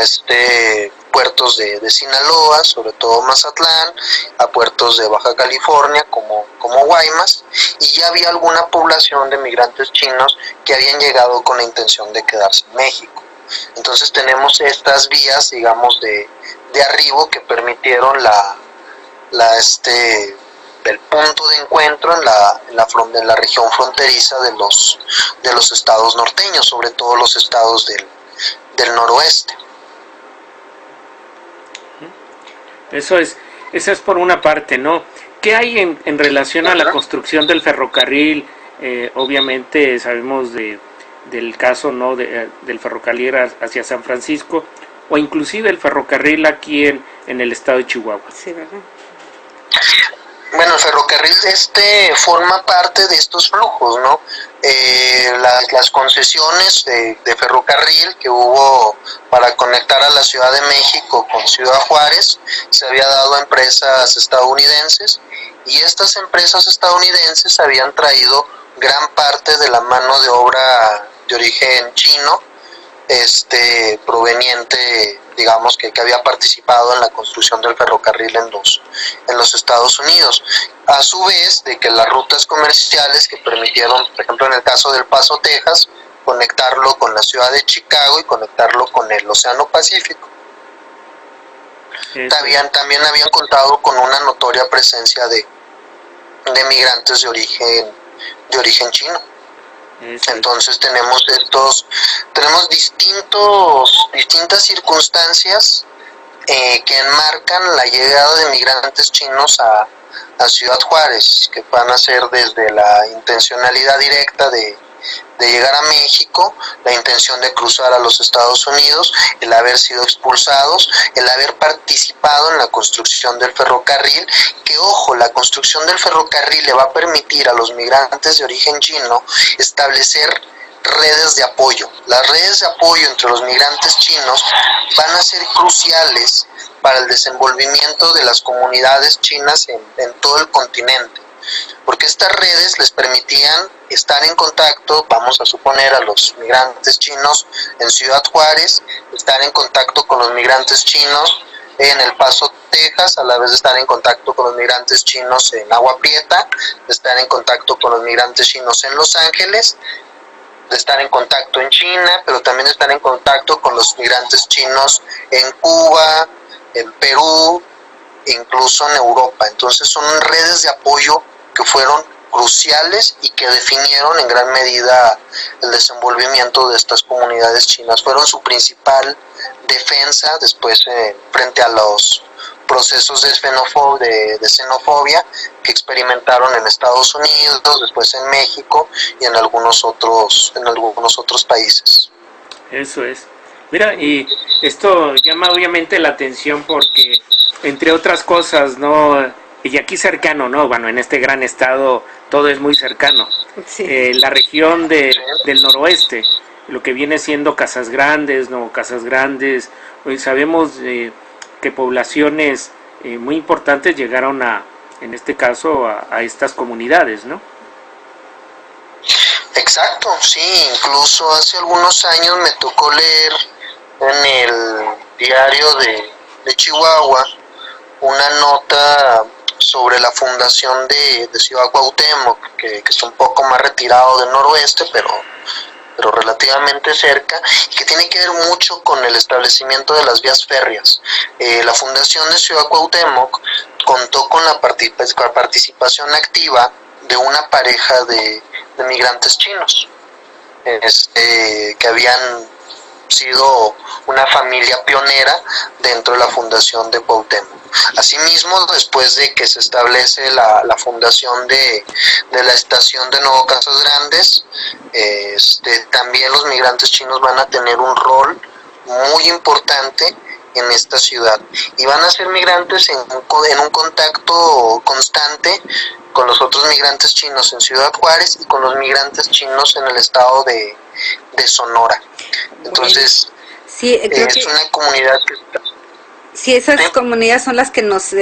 puertos de Sinaloa, sobre todo Mazatlán, a puertos de Baja California como Guaymas, y ya había alguna población de migrantes chinos que habían llegado con la intención de quedarse en México. Entonces tenemos estas vías, digamos, de arribo que permitieron el punto de encuentro en la región fronteriza de los estados norteños, sobre todo los estados del noroeste. Eso es por una parte, ¿no? ¿Qué hay en relación a la construcción del ferrocarril? Obviamente sabemos del caso, ¿no? Del ferrocarril hacia San Francisco, o inclusive el ferrocarril aquí en el estado de Chihuahua. Sí, ¿verdad? Bueno, el ferrocarril forma parte de estos flujos, ¿no? Las concesiones de ferrocarril que hubo para conectar a la Ciudad de México con Ciudad Juárez se había dado a empresas estadounidenses, y estas empresas estadounidenses habían traído gran parte de la mano de obra de origen chino, proveniente, digamos, que había participado en la construcción del ferrocarril en los Estados Unidos. A su vez de que las rutas comerciales que permitieron, por ejemplo en el caso del Paso, Texas, conectarlo con la ciudad de Chicago y conectarlo con el Océano Pacífico. También habían contado con una notoria presencia de migrantes de origen chino. Entonces tenemos distintas circunstancias que enmarcan la llegada de migrantes chinos a Ciudad Juárez, que van a ser desde la intencionalidad directa de llegar a México, la intención de cruzar a los Estados Unidos, el haber sido expulsados, el haber participado en la construcción del ferrocarril, que ojo, la construcción del ferrocarril le va a permitir a los migrantes de origen chino establecer redes de apoyo. Las redes de apoyo entre los migrantes chinos van a ser cruciales para el desenvolvimiento de las comunidades chinas en todo el continente, porque estas redes les permitían estar en contacto, vamos a suponer, a los migrantes chinos en Ciudad Juárez, estar en contacto con los migrantes chinos en El Paso, Texas, a la vez de estar en contacto con los migrantes chinos en Agua Prieta, de estar en contacto con los migrantes chinos en Los Ángeles, de estar en contacto en China, pero también de estar en contacto con los migrantes chinos en Cuba, en Perú, incluso en Europa. Entonces son redes de apoyo que fueron cruciales y que definieron en gran medida el desenvolvimiento de estas comunidades chinas. Fueron su principal defensa después frente a los procesos de xenofobia que experimentaron en Estados Unidos, después en México y en algunos otros países. Eso es. Mira, y esto llama obviamente la atención porque, entre otras cosas, ¿no? Y aquí cercano, ¿no? Bueno, en este gran estado todo es muy cercano. Sí. La región del noroeste, lo que viene siendo Casas Grandes, ¿no? Casas Grandes, hoy sabemos que poblaciones muy importantes llegaron en este caso, a estas comunidades, ¿no? Exacto, sí, incluso hace algunos años me tocó leer en el diario de Chihuahua una nota sobre la fundación de Ciudad Cuauhtémoc, que es un poco más retirado del noroeste, pero pero relativamente cerca, y que tiene que ver mucho con el establecimiento de las vías férreas. La Fundación de Ciudad Cuauhtémoc contó con la participación activa de una pareja de migrantes chinos, que habían sido una familia pionera dentro de la fundación de Cuauhtémoc. Asimismo, después de que se establece la fundación de la estación de Nuevo Casas Grandes, también los migrantes chinos van a tener un rol muy importante en esta ciudad, y van a ser migrantes en un contacto constante con los otros migrantes chinos en Ciudad Juárez y con los migrantes chinos en el estado de Sonora. Entonces, sí, es una comunidad que está... Sí, esas comunidades son las que nos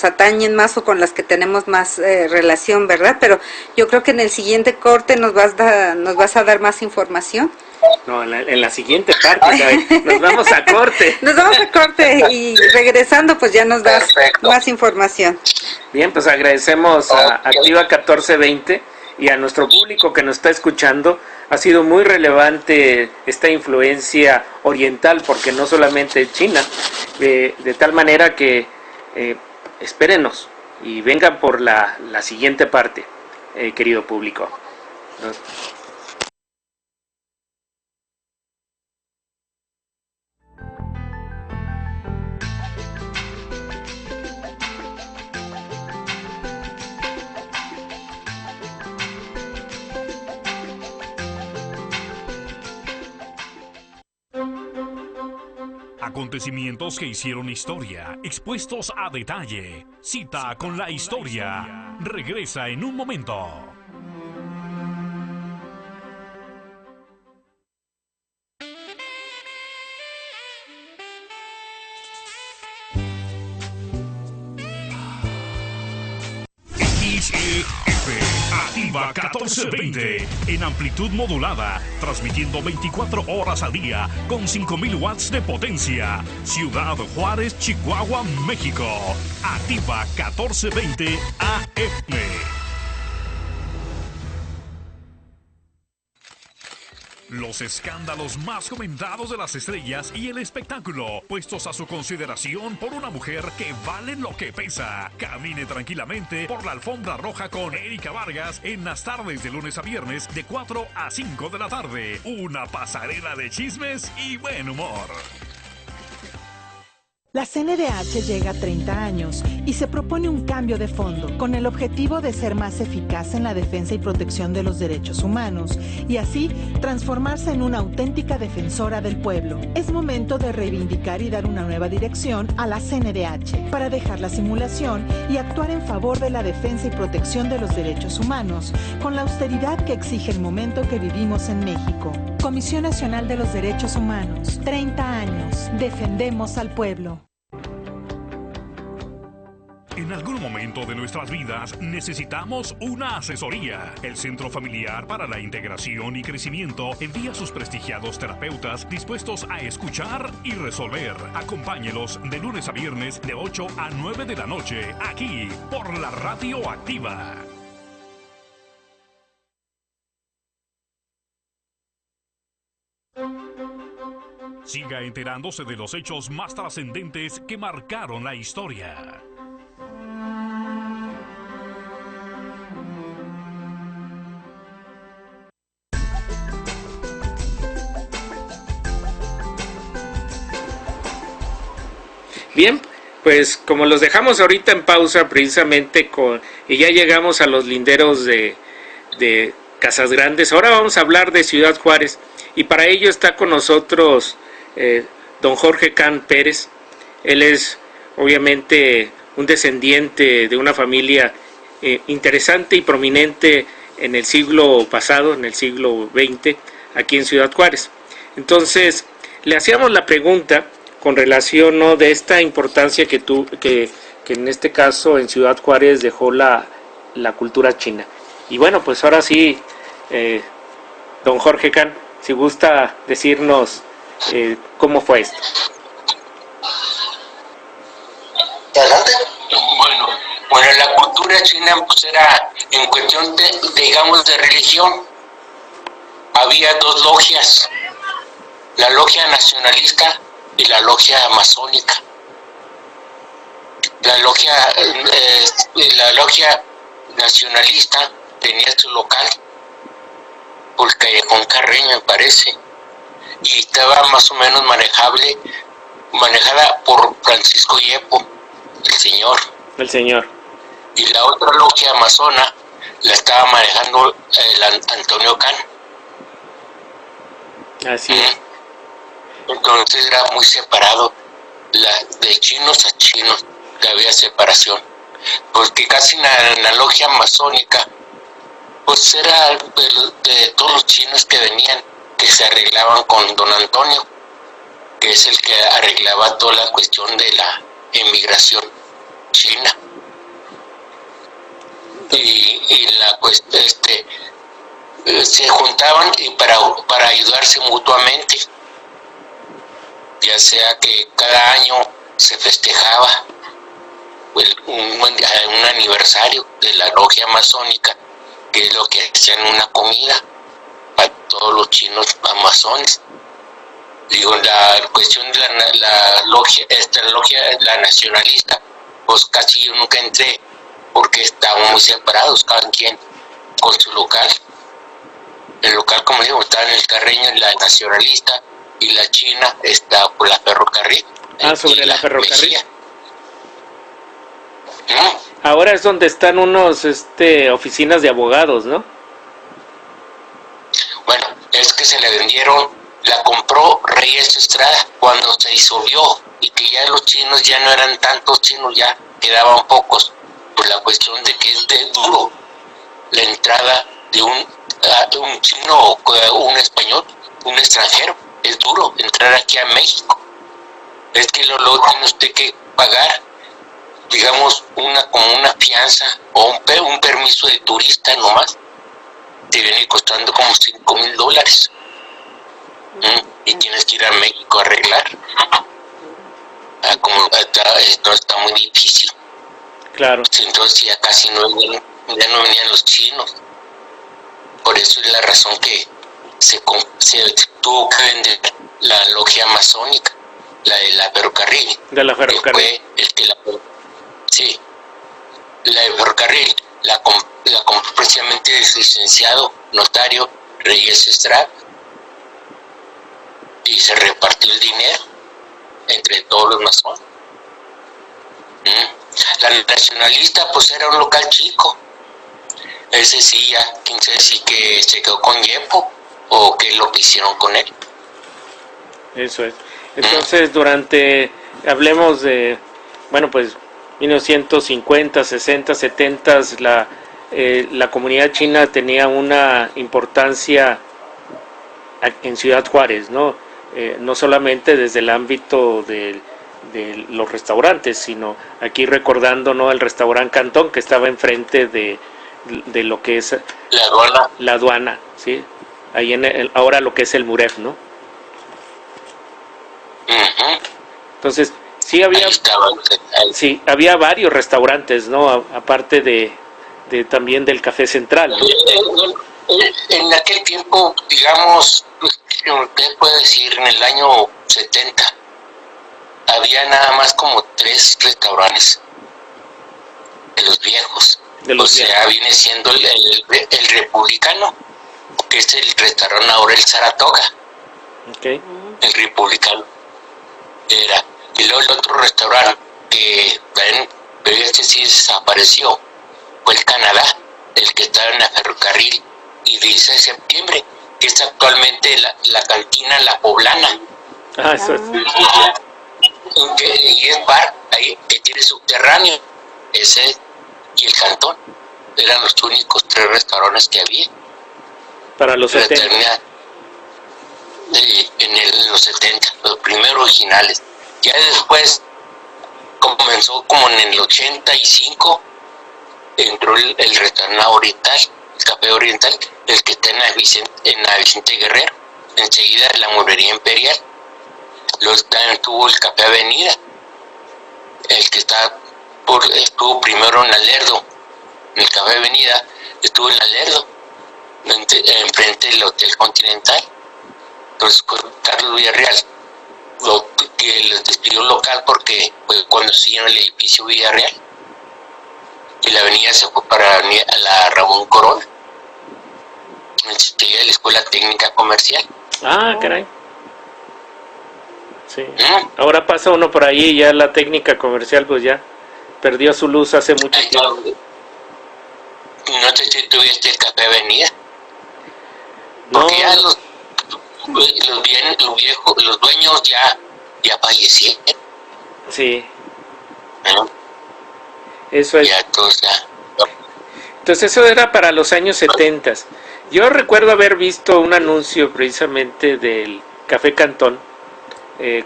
atañen más, o con las que tenemos más relación, ¿verdad? Pero yo creo que en el siguiente corte nos vas a dar más información. No, en la siguiente parte, nos vamos a corte. Nos vamos a corte y regresando pues ya nos das más información. Bien, pues agradecemos a Activa 1420 y a nuestro público que nos está escuchando. Ha sido muy relevante esta influencia oriental, porque no solamente China, de tal manera que espérenos y vengan por la siguiente parte, querido público. Acontecimientos que hicieron historia, expuestos a detalle. Cita con la historia. Regresa en un momento. Activa 1420 en amplitud modulada, transmitiendo 24 horas al día con 5000 watts de potencia. Ciudad Juárez, Chihuahua, México. Activa 1420 AM. Los escándalos más comentados de las estrellas y el espectáculo, puestos a su consideración por una mujer que vale lo que pesa. Camine tranquilamente por la alfombra roja con Erika Vargas en las tardes de lunes a viernes de 4 a 5 de la tarde. Una pasarela de chismes y buen humor. La CNDH llega a 30 años y se propone un cambio de fondo con el objetivo de ser más eficaz en la defensa y protección de los derechos humanos y así transformarse en una auténtica defensora del pueblo. Es momento de reivindicar y dar una nueva dirección a la CNDH para dejar la simulación y actuar en favor de la defensa y protección de los derechos humanos con la austeridad que exige el momento que vivimos en México. Comisión Nacional de los Derechos Humanos, 30 años, defendemos al pueblo. En algún momento de nuestras vidas necesitamos una asesoría. El Centro Familiar para la Integración y Crecimiento envía a sus prestigiados terapeutas dispuestos a escuchar y resolver. Acompáñelos de lunes a viernes de 8 a 9 de la noche, aquí por la Radio Activa. Siga enterándose de los hechos más trascendentes que marcaron la historia. Bien, pues como los dejamos ahorita en pausa precisamente y ya llegamos a los linderos de Casas Grandes, ahora vamos a hablar de Ciudad Juárez y para ello está con nosotros don Jorge Can Pérez. Él es obviamente un descendiente de una familia interesante y prominente en el siglo pasado, en el siglo XX, aquí en Ciudad Juárez. Entonces, le hacíamos la pregunta con relación, ¿no?, de esta importancia que en este caso en Ciudad Juárez dejó la cultura china. Y bueno, pues ahora sí, don Jorge Can, si gusta decirnos cómo fue esto. Adelante. Bueno, la cultura china pues era en cuestión digamos de religión. había dos logias, la logia nacionalista y la logia masónica. La logia nacionalista tenía su local por el Callejón Carreño, me parece, y estaba más o menos manejada por Francisco Yepo, el señor. Y la otra logia masona la estaba manejando el Antonio Can. Así es. Entonces era muy separado, de chinos a chinos, que había separación, porque casi en la logia masónica pues era de todos los chinos que venían, que se arreglaban con don Antonio, que es el que arreglaba toda la cuestión de la emigración china. Y se juntaban y para ayudarse mutuamente, ya sea que cada año se festejaba un aniversario de la logia masónica, que es lo que hacían una comida para todos los chinos amazones. Digo, la cuestión de la logia, la nacionalista, pues casi yo nunca entré, porque estaban muy separados, cada quien con su local. El local, como digo, está en el Carreño, la nacionalista, y la china está por la ferrocarril. Sobre la ferrocarril. Ahora es donde están unos oficinas de abogados, ¿no? Bueno, es que se le vendieron, la compró Reyes Estrada cuando se disolvió, y que ya los chinos ya no eran tantos chinos, ya quedaban pocos, por la cuestión de que es de duro la entrada de un chino o un español, un extranjero. Es duro entrar aquí a México. Es que luego tiene usted que pagar, digamos, como una fianza o un permiso de turista nomás. Te viene costando como $5,000. Y tienes que ir a México a arreglar. Esto está muy difícil. Claro. Entonces ya casi ya no venían los chinos. Por eso es la razón que se tuvo que vender la logia masónica, la de la ferrocarril. De la ferrocarril. Sí, la de ferrocarril la compró precisamente el licenciado notario Reyes Estrada, y se repartió el dinero entre todos los masones. La nacionalista pues era un local chico. Ese sí, ya quién sabe si que se quedó con Yepo o qué lo que hicieron con él. Eso es. Entonces, hablemos de, bueno, pues 1950, 60, 70, la comunidad china tenía una importancia en Ciudad Juárez, ¿no? No solamente desde el ámbito de los restaurantes, sino aquí recordando, ¿no?, el restaurante Cantón, que estaba enfrente de lo que es la aduana, ¿sí? Ahí ahora lo que es el Muref, ¿no? Entonces sí había varios restaurantes, ¿no? Aparte de también del Café Central, ¿no? En aquel tiempo, digamos, usted puede decir, en el año 70 había nada más como 3 restaurantes de los viejos. Sea, viene siendo el Republicano, que es el restaurante ahora el Saratoga. Okay. El Republicano era. Y luego el otro restaurante que también, pero este sí desapareció, fue el Canadá, el que estaba en la ferrocarril y 16 de septiembre, que es actualmente la cantina La Poblana. Eso es. Y es bar, ahí que tiene subterráneo, ese y el Cantón. Eran los únicos 3 restaurantes que había. Para los 70. En los 70, los primeros originales. Ya después comenzó como en el 85, entró el restaurante oriental, el Café Oriental, el que está en la Vicente Guerrero, enseguida de la Mueblería Imperial. Luego también tuvo el Café Avenida, el que estuvo primero en Alerdo, en el Café Avenida, estuvo en Alerdo, enfrente del Hotel Continental. Entonces fue Carlos Villarreal lo que les despidió local porque fue cuando siguieron el edificio Villarreal y la avenida se fue para la Ramón Corona, enseguida de la Escuela Técnica Comercial. Ah, caray. Sí. Ahora pasa uno por ahí y ya la técnica comercial pues ya perdió su luz hace mucho tiempo. No sé si tuviste el Café Avenida. No. Porque ya los dueños ya fallecieron. Sí. Eso es. Ya, entonces eso era para los años 70. Yo recuerdo haber visto un anuncio precisamente del Café Cantón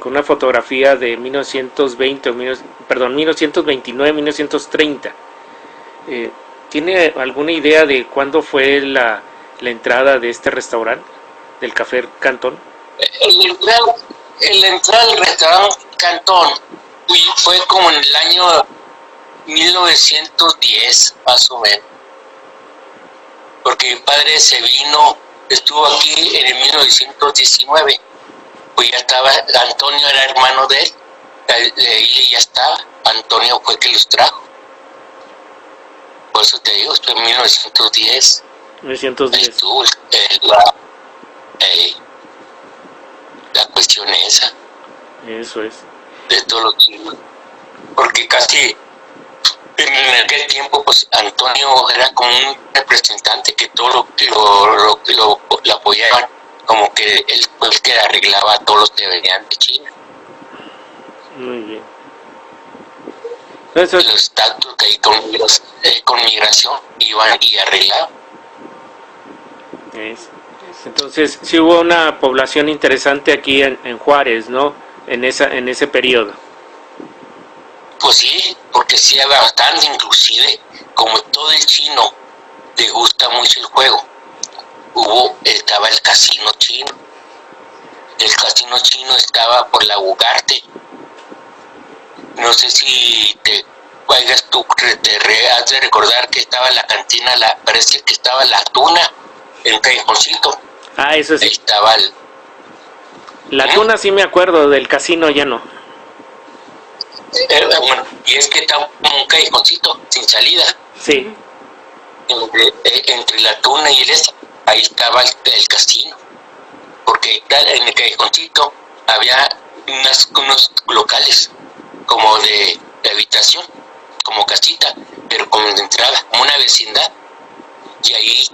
con una fotografía de 1929, 1930. ¿Tiene alguna idea de cuándo fue la entrada de este restaurante, del Café Cantón? La entrada del restaurante Cantón fue como en el año 1910, más o menos. Porque mi padre estuvo aquí en el 1919. Pues ya estaba, Antonio era hermano de él, y ya estaba. Antonio fue que los trajo. Por eso te digo, esto en 1910. 1910. Estuvo la cuestión esa. Eso es. De todo lo que... Porque casi en aquel tiempo, pues Antonio era como un representante que todo lo apoyaban, como que él fue el que arreglaba a todos los que venían de China. Muy bien. Los estatus que hay con migración iban y arreglaban. Entonces sí hubo una población interesante aquí en Juárez, ¿no? En ese periodo. Pues sí, porque sí había bastante, inclusive, como todo el chino le gusta mucho el juego, estaba el casino chino. El casino chino estaba por la Ugarte. No sé si te vayas tú, has de recordar que estaba la cantina, parece que estaba la Tuna, el Callejoncito. Ah, eso sí. Ahí estaba la Tuna sí me acuerdo, del casino ya no. Bueno, y es que estaba un callejoncito sin salida. Sí. Entre la Tuna y ahí estaba el casino. Porque en el callejoncito había unos locales como de habitación, como casita, pero como de entrada, como una vecindad. Y ahí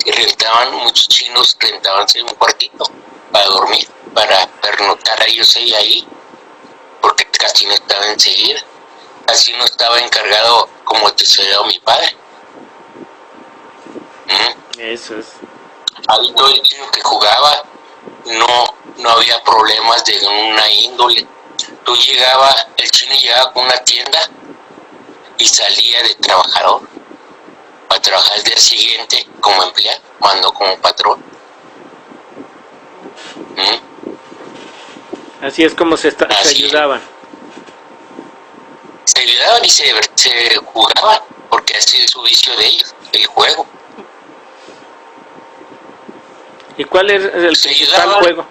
muchos chinos rentabanse un cuartito para dormir, para pernoctar a ellos ahí, porque el casino estaba enseguida. El casino estaba encargado como tesorero mi padre. Eso es. Ahí todo el chino que jugaba no había problemas de una índole. El chino llegaba con una tienda y salía de trabajador para trabajar el día siguiente como empleado, mando como patrón. Así es como se ayudaban. Se ayudaban y se jugaban, porque así es su vicio de ellos, el juego. ¿Y cuál es el principal juego?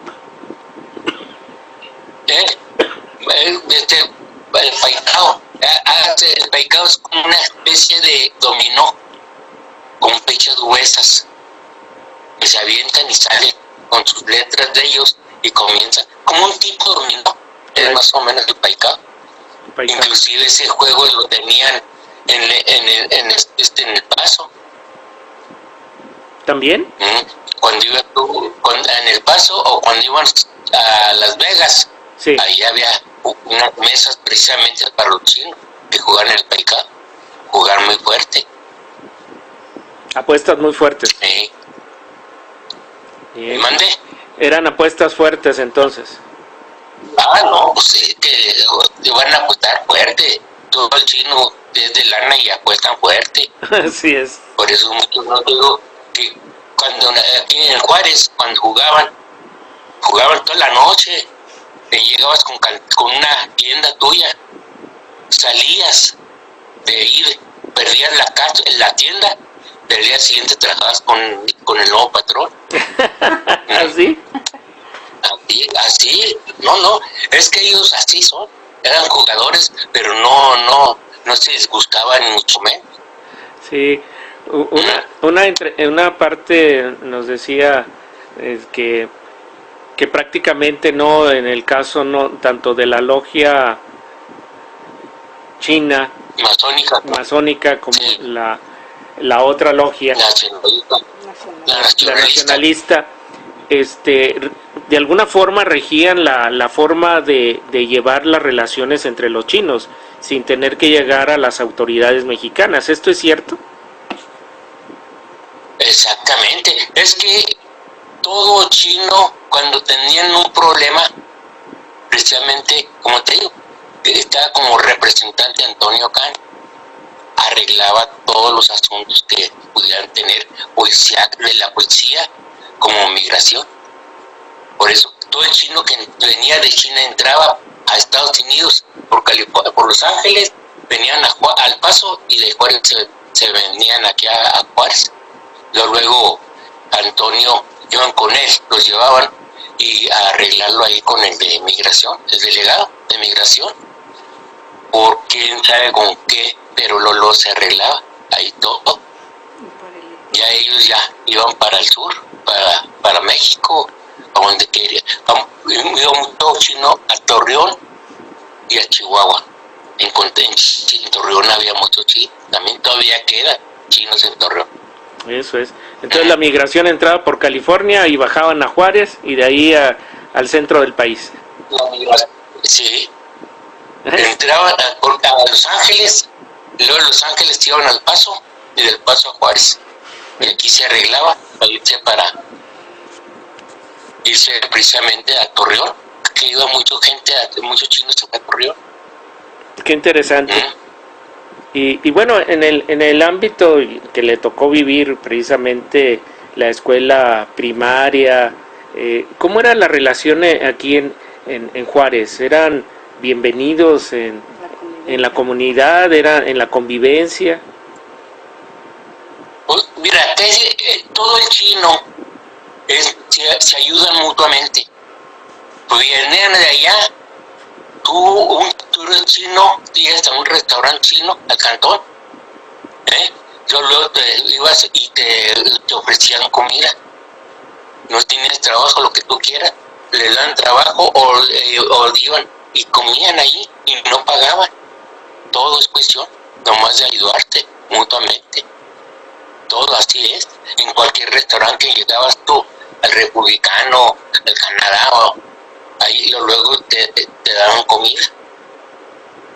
El paicao. El paicao es como una especie de dominó con pechas gruesas que se avientan y salen con sus letras de ellos y comienzan como un tipo de dominó. Es más o menos el paicao. Inclusive ese juego lo tenían en el Paso. ¿También? Cuando ibas en el Paso o cuando iban a Las Vegas, sí. Ahí había unas mesas precisamente para los chinos que jugaban el paicao, jugar muy fuerte. Apuestas muy fuertes. Sí. ¿Mande? Eran apuestas fuertes entonces. No, pues sí, que van a apostar fuerte. Todo el chino es de lana y apuestan fuerte. Así es. Por eso muchos no digo que cuando aquí en Juárez, cuando jugaban toda la noche. Te llegabas con una tienda tuya, salías de ir, perdías la tienda pero el día siguiente trabajabas con el nuevo patrón. ¿Así? Así, no, es que ellos así son, eran jugadores, pero no se disgustaban ni mucho menos. Sí, una parte nos decía que prácticamente no, en el caso no tanto de la logia china masónica como sí, la otra logia la nacionalista, de alguna forma regían la forma de llevar las relaciones entre los chinos sin tener que llegar a las autoridades mexicanas. ¿Esto es cierto? Exactamente, es que todo chino, cuando tenían un problema, precisamente, como te digo, estaba como representante Antonio Can, arreglaba todos los asuntos que pudieran tener de la policía como migración. Por eso todo el chino que venía de China entraba a Estados Unidos por Los Ángeles, venían al Paso, y de Juárez se venían aquí a Juárez. Luego Antonio iban con él, los llevaban y a arreglarlo ahí con el de migración, el delegado de migración, por quién sabe con qué, pero lo se arreglaba ahí todo. Ya ellos ya iban para el sur, para México, a donde querían. Iban todo chino a Torreón y a Chihuahua. En Torreón había muchos chinos, también todavía quedan chinos en Torreón. Eso es. Entonces la migración entraba por California y bajaban a Juárez y de ahí al centro del país. Sí. Entraban a Los Ángeles, luego de Los Ángeles iban al Paso y del Paso a Juárez. Y aquí se arreglaba para irse precisamente a Torreón, que iba mucha gente, muchos chinos a Torreón. Qué interesante. Y bueno, en el ámbito que le tocó vivir precisamente la escuela primaria, ¿cómo era la relación aquí en Juárez? ¿Eran bienvenidos en la comunidad? ¿Era en la convivencia? Pues, mira, todo el chino se ayudan mutuamente. Pues venían de allá. Tú eres chino, llegas a un restaurante chino, al Cantón, luego te ibas y te ofrecían comida. No tienes trabajo, lo que tú quieras, le dan trabajo o iban y comían ahí y no pagaban. Todo es cuestión nomás de ayudarte mutuamente. Todo así es. En cualquier restaurante que llegabas tú, al Republicano, al Canadá, ahí luego te daban comida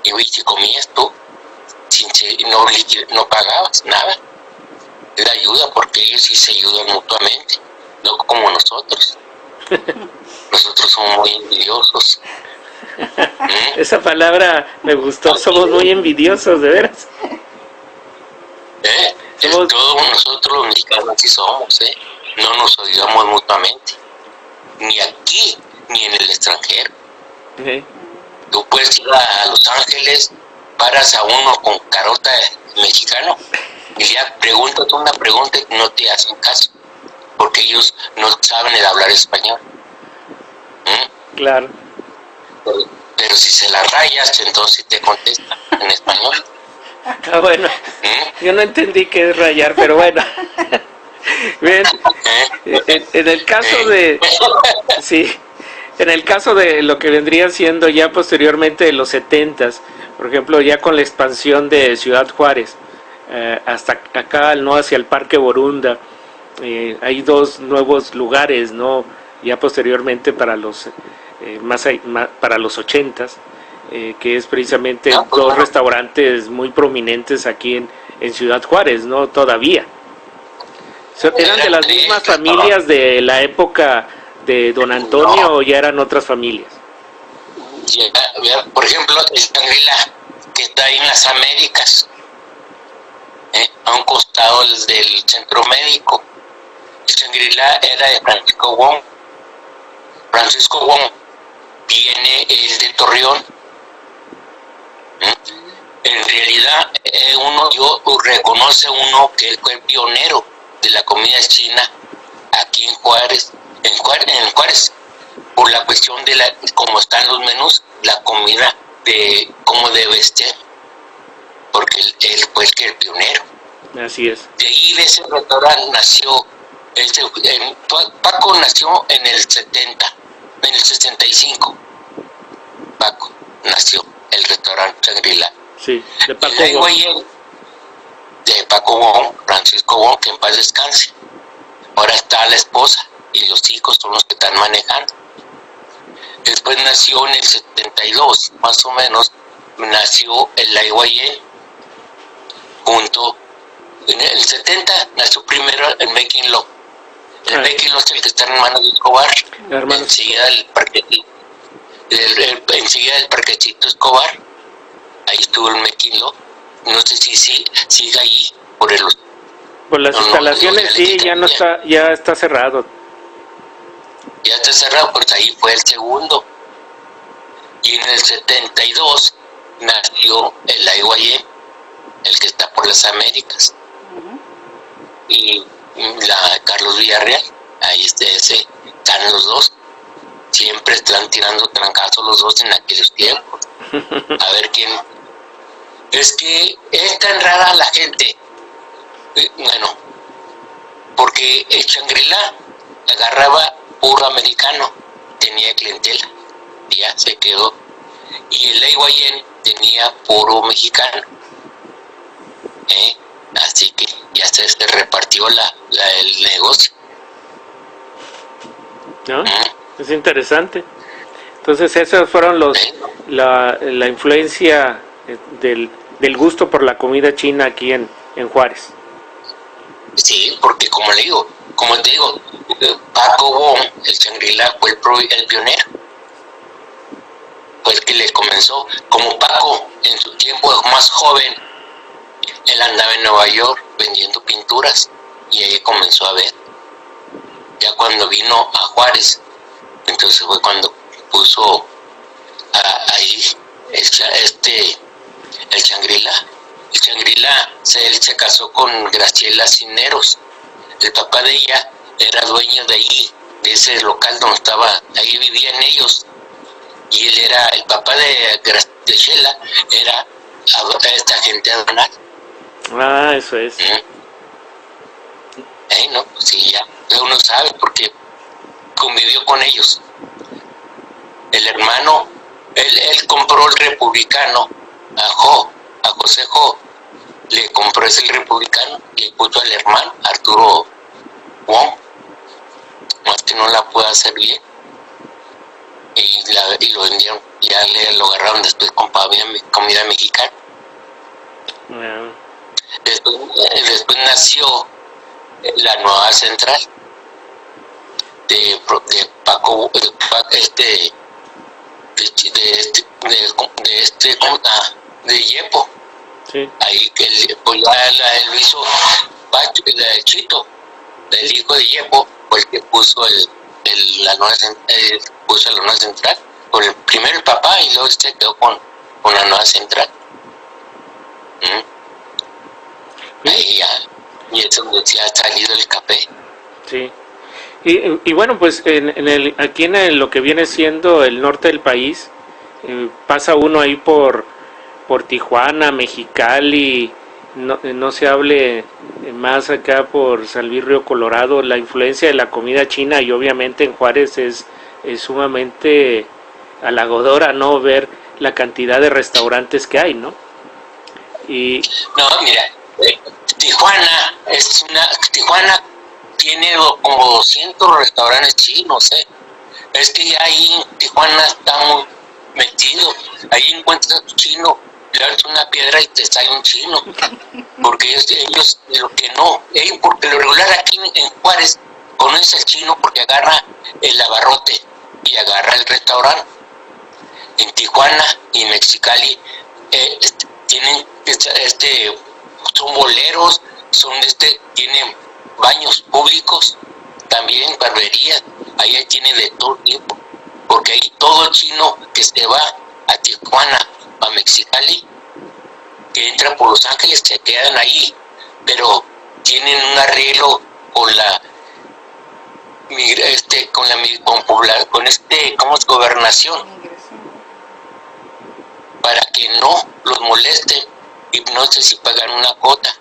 y si comías tú no pagabas nada. Era ayuda, porque ellos sí se ayudan mutuamente, no como nosotros. Nosotros somos muy envidiosos. Esa palabra me gustó. Somos muy envidiosos, de veras. Todos nosotros los mexicanos sí somos, no nos ayudamos mutuamente, ni aquí ni en el extranjero. Tú puedes ir a Los Ángeles, paras a uno con carota mexicano y ya preguntas una pregunta y no te hacen caso, porque ellos no saben el hablar español. Claro. Pero si se la rayas, entonces te contestan en español. Bueno, yo no entendí qué es rayar, pero bueno. Bien, en el caso de... Sí, en el caso de lo que vendría siendo ya posteriormente de los 70s, por ejemplo, ya con la expansión de Ciudad Juárez, hasta acá, ¿no?, hacia el Parque Borunda, hay dos nuevos lugares, ¿no?, ya posteriormente para los para los 80s, que es precisamente dos restaurantes muy prominentes aquí en Ciudad Juárez, ¿no?, todavía. ¿Eran de las mismas familias de la época de Don Antonio o ya eran otras familias? Por ejemplo, el Shangri-La, que está ahí en las Américas, a un costado del centro médico. El Shangri-La era de Francisco Wong. Francisco Wong es de Torreón. En realidad, reconoce uno que fue el pionero de la comida china aquí en Juárez, por la cuestión de cómo están los menús, la comida de cómo debe ser, porque él fue el pionero. Así es. De ahí de ese restaurante nació, Paco nació en el 65. Paco nació el restaurante Shangri-La. Sí, de Paco Wong. De Paco Wong, Francisco Wong, que en paz descanse. Ahora está la esposa y los hijos son los que están manejando. Después nació en el 72, más o menos, nació el Lai Guayen, junto. En el 70 nació primero el Making Love. El Making Love es el que está en manos de Escobar. Enseguida del parquecito Escobar. Ahí estuvo el Making Love. No sé si sigue ahí por las instalaciones. Sí, ya no está, ya está cerrado. Ya está cerrado, porque ahí fue el segundo. Y en el 72 nació el Lai Guayen, el que está por las Américas. Y la Carlos Villarreal, ahí están los dos. Siempre están tirando trancazos los dos en aquellos tiempos. A ver quién. Es que es tan rara la gente. Bueno, porque el Shangri-La agarraba puro americano, tenía clientela, ya se quedó. Y el Lai Guayen tenía puro mexicano. Así que ya se repartió el negocio. ¿No? Es interesante. Entonces esos fueron la influencia del gusto por la comida china aquí en Juárez. Sí, porque como te digo, Paco Wong, el Shangri-La, fue el pionero. Fue el que le comenzó. Como Paco, en su tiempo más joven, él andaba en Nueva York vendiendo pinturas y ahí comenzó a ver. Ya cuando vino a Juárez, entonces fue cuando puso ahí el Shangri-La. El Shangri-La, él se casó con Graciela Cisneros. El papá de ella era dueño de ahí, de ese local donde estaba, ahí vivían ellos. Y él era, el papá de Graciela era esta gente aduanal. Eso es. No, sí, ya uno sabe porque convivió con ellos. El hermano, él compró el republicano a José Jo, le compró ese republicano y le puso al hermano Arturo Wong, más que no la puede hacer bien, y lo vendieron, ya lo agarraron después con comida mexicana. Después nació la nueva central de Paco, de Yepo. Sí. Ahí que él hizo el Chito, el hijo de Yepo, fue el que puso la nueva central, con primero el papá y luego quedó con la nueva central. Ahí ya, y es donde se ha salido el café. Sí. Y bueno, pues aquí en lo que viene siendo el norte del país, pasa uno ahí por Tijuana, Mexicali, no se hable más acá por San Luis Río Colorado. La influencia de la comida china, y obviamente en Juárez es sumamente halagadora, ¿no? Ver la cantidad de restaurantes que hay, ¿no? No, mira, Tijuana tiene como 200 restaurantes chinos, Es que ya ahí en Tijuana está muy metido. Ahí encuentras a tu chino, le das una piedra y te sale un chino. Porque ellos lo que no, porque lo regular aquí en Juárez conoce al chino porque agarra el abarrote y agarra el restaurante. En Tijuana y Mexicali tienen son boleros, tienen baños públicos, también barberías, allá tiene de todo tipo, porque hay todo chino que se va a Tijuana, a Mexicali, que entran por Los Ángeles se quedan ahí, pero tienen un arreglo con ¿cómo es? Gobernación, para que no los molesten y no sé si pagan una cuota.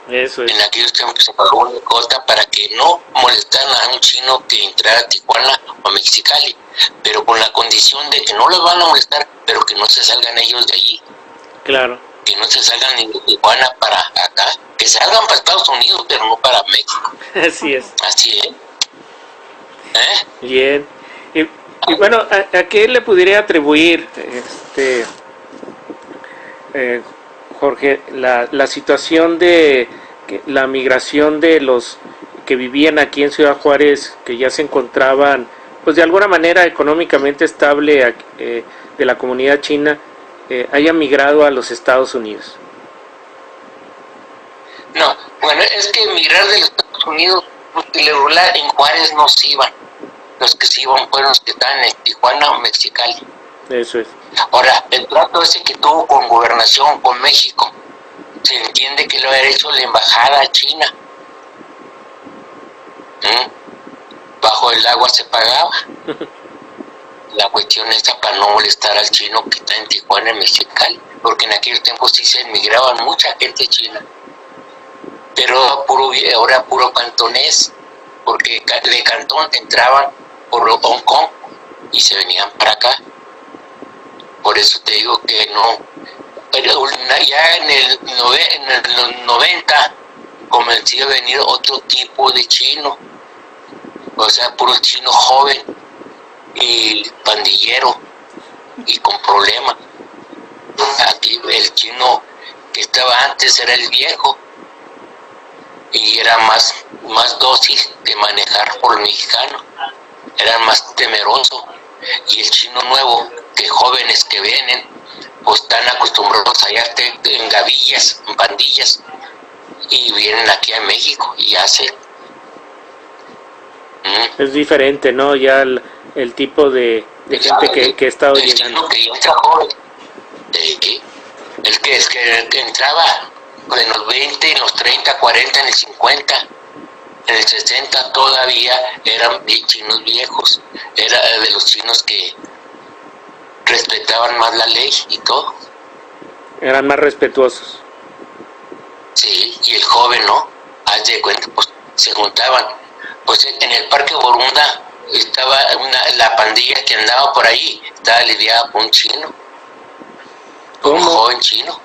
Eso es. En aquellos tiempos se pagó una cuota para que no molestaran a un chino que entrara a Tijuana o a Mexicali, pero con la condición de que no los van a molestar, pero que no se salgan ellos de allí. Claro. Que no se salgan ni de Tijuana para acá, que salgan para Estados Unidos, pero no para México. Así es. Así es. Bien. Y bueno, ¿a qué le pudiera atribuir, Jorge, la situación de la migración de los que vivían aquí en Ciudad Juárez, que ya se encontraban, pues de alguna manera económicamente estable de la comunidad china, hayan migrado a los Estados Unidos? No, bueno, es que emigrar de los Estados Unidos, en Juárez no se iban. Los que se iban fueron los que estaban en Tijuana o Mexicali. Eso es. Ahora, el trato ese que tuvo con Gobernación, con México, se entiende que lo había hecho la embajada china. Bajo el agua se pagaba. La cuestión está para no molestar al chino que está en Tijuana, en Mexicali, porque en aquel tiempo sí se emigraban mucha gente china, pero ahora puro cantonés, porque de Cantón entraban por Hong Kong y se venían para acá. Por eso te digo que no, pero ya en los 90 comenzó a venir otro tipo de chino, o sea, puro chino joven y pandillero y con problemas. Aquí el chino que estaba antes era el viejo y era más dócil de manejar por el mexicano, era más temeroso. Y el chino nuevo, que jóvenes que vienen, pues están acostumbrados a hallar en gavillas, en pandillas, y vienen aquí a México y hacen. Es diferente, ¿no? Ya el tipo de gente que ha estado llegando. Que entra joven, el que entraba en los 20, en los 30, 40, en el 50, en el 60 todavía eran chinos viejos, era de los chinos que respetaban más la ley y todo. Eran más respetuosos. Sí, y el joven, ¿no? Haz de cuenta, pues se juntaban. Pues en el Parque Borunda estaba la pandilla que andaba por ahí, estaba lidiada por un chino. ¿Cómo? Un joven chino.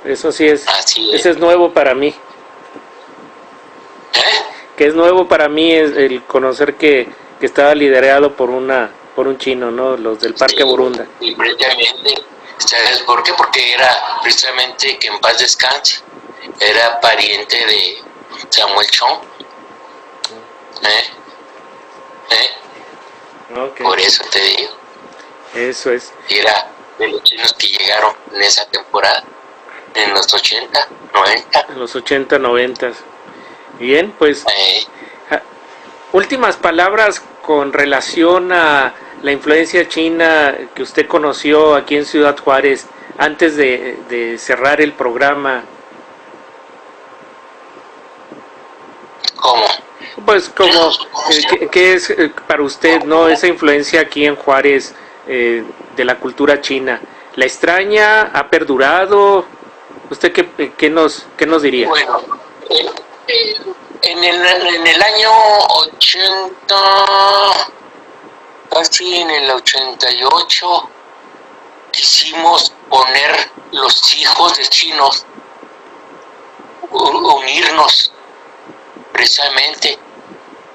Eso sí es. Así es. Ese es nuevo para mí. Que es nuevo para mí es el conocer que estaba liderado por un chino, ¿no? Los del Parque Borunda. Y precisamente, ¿sabes por qué? Porque era precisamente, que en paz descanse, era pariente de Samuel Chong. Okay. Por eso te digo. Eso es. Y era de los chinos que llegaron en esa temporada, en los 80, 90. En los 80, 90. Bien, pues últimas palabras con relación a la influencia china que usted conoció aquí en Ciudad Juárez antes de cerrar el programa. ¿Cómo? Pues como ¿qué es para usted, no, esa influencia aquí en Juárez de la cultura china? ¿La extraña? ¿Ha perdurado? ¿Usted qué nos diría? Bueno, en el año 80, casi en el 88, quisimos poner los hijos de chinos, unirnos precisamente.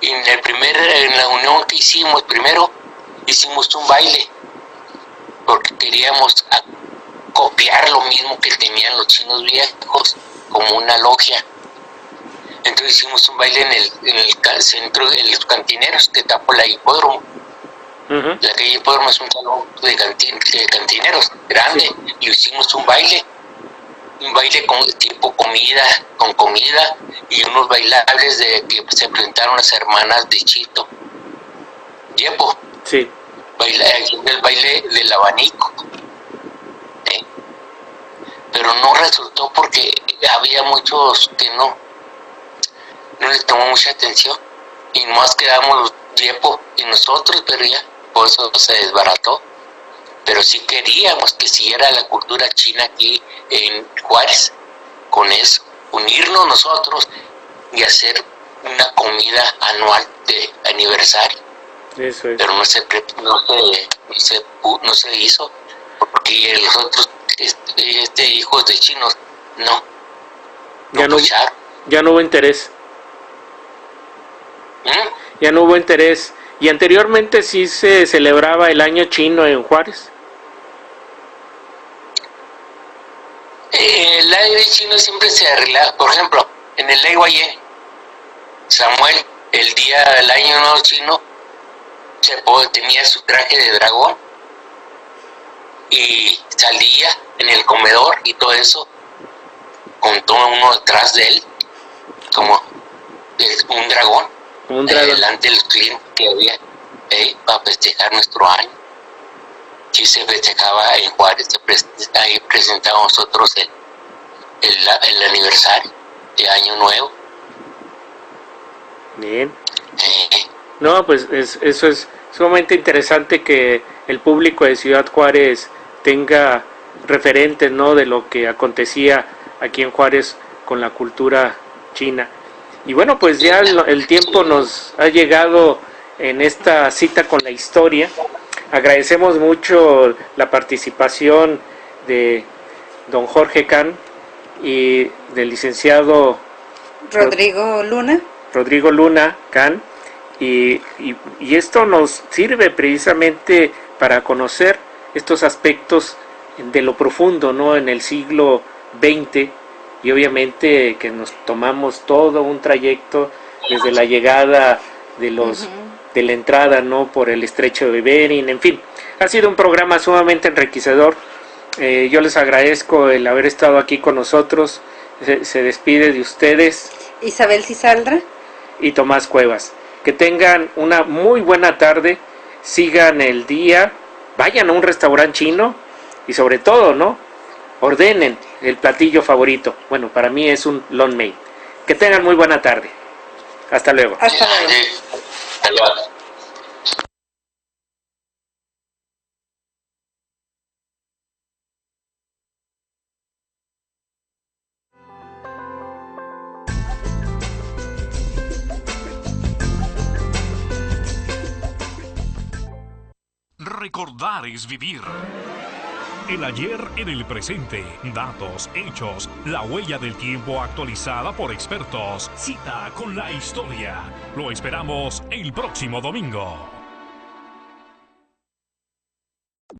En la unión que hicimos, primero hicimos un baile, porque queríamos copiar lo mismo que tenían los chinos viejos, como una logia. Entonces hicimos un baile en el centro, en los cantineros, que está por la hipódromo. La calle Hipódromo es un salón de cantineros grande, y hicimos un baile con tipo comida, y unos bailables de que se presentaron las hermanas de Chito. Tiempo. Sí. el baile del abanico. Pero no resultó porque había muchos que no les tomó mucha atención, y más quedamos los Yepo y nosotros, pero ya, por eso se desbarató. Pero sí queríamos que siguiera la cultura china aquí en Juárez, con eso, unirnos nosotros y hacer una comida anual de aniversario. Eso es. Pero no se hizo, porque los otros hijos de chinos ya no hubo interés. Ya no hubo interés. Y anteriormente sí se celebraba el año chino en Juárez. El año chino siempre se arreglaba. Por ejemplo, en el Ley Guayé, Samuel, el día del año nuevo chino, tenía su traje de dragón y salía en el comedor y todo eso, con todo uno detrás de él, como un dragón, delante de los clientes que había, para festejar nuestro año. Sí se festejaba en Juárez, ahí presentábamos nosotros el aniversario de Año Nuevo. Bien. No, pues eso es sumamente interesante, que el público de Ciudad Juárez tenga referentes, ¿no?, de lo que acontecía aquí en Juárez con la cultura china. Y bueno, pues ya el tiempo nos ha llegado en esta cita con la historia. Agradecemos mucho la participación de don Jorge Can y del licenciado Rodrigo Luna Can, y esto nos sirve precisamente para conocer estos aspectos de lo profundo, ¿no?, en el siglo XX, y obviamente que nos tomamos todo un trayecto desde la llegada de los de la entrada, ¿no?, por el estrecho de Bering. En fin, ha sido un programa sumamente enriquecedor. Yo les agradezco el haber estado aquí con nosotros. Se despide de ustedes Isabel Cizaldra y Tomás Cuevas. Que tengan una muy buena tarde, sigan el día, vayan a un restaurante chino y sobre todo, ¿no?, ordenen el platillo favorito. Bueno, para mí es un long mein. Que tengan muy buena tarde. Hasta luego. Hasta luego. Recordar es vivir. El ayer en el presente. Datos, hechos, la huella del tiempo actualizada por expertos. Cita con la historia. Lo esperamos el próximo domingo.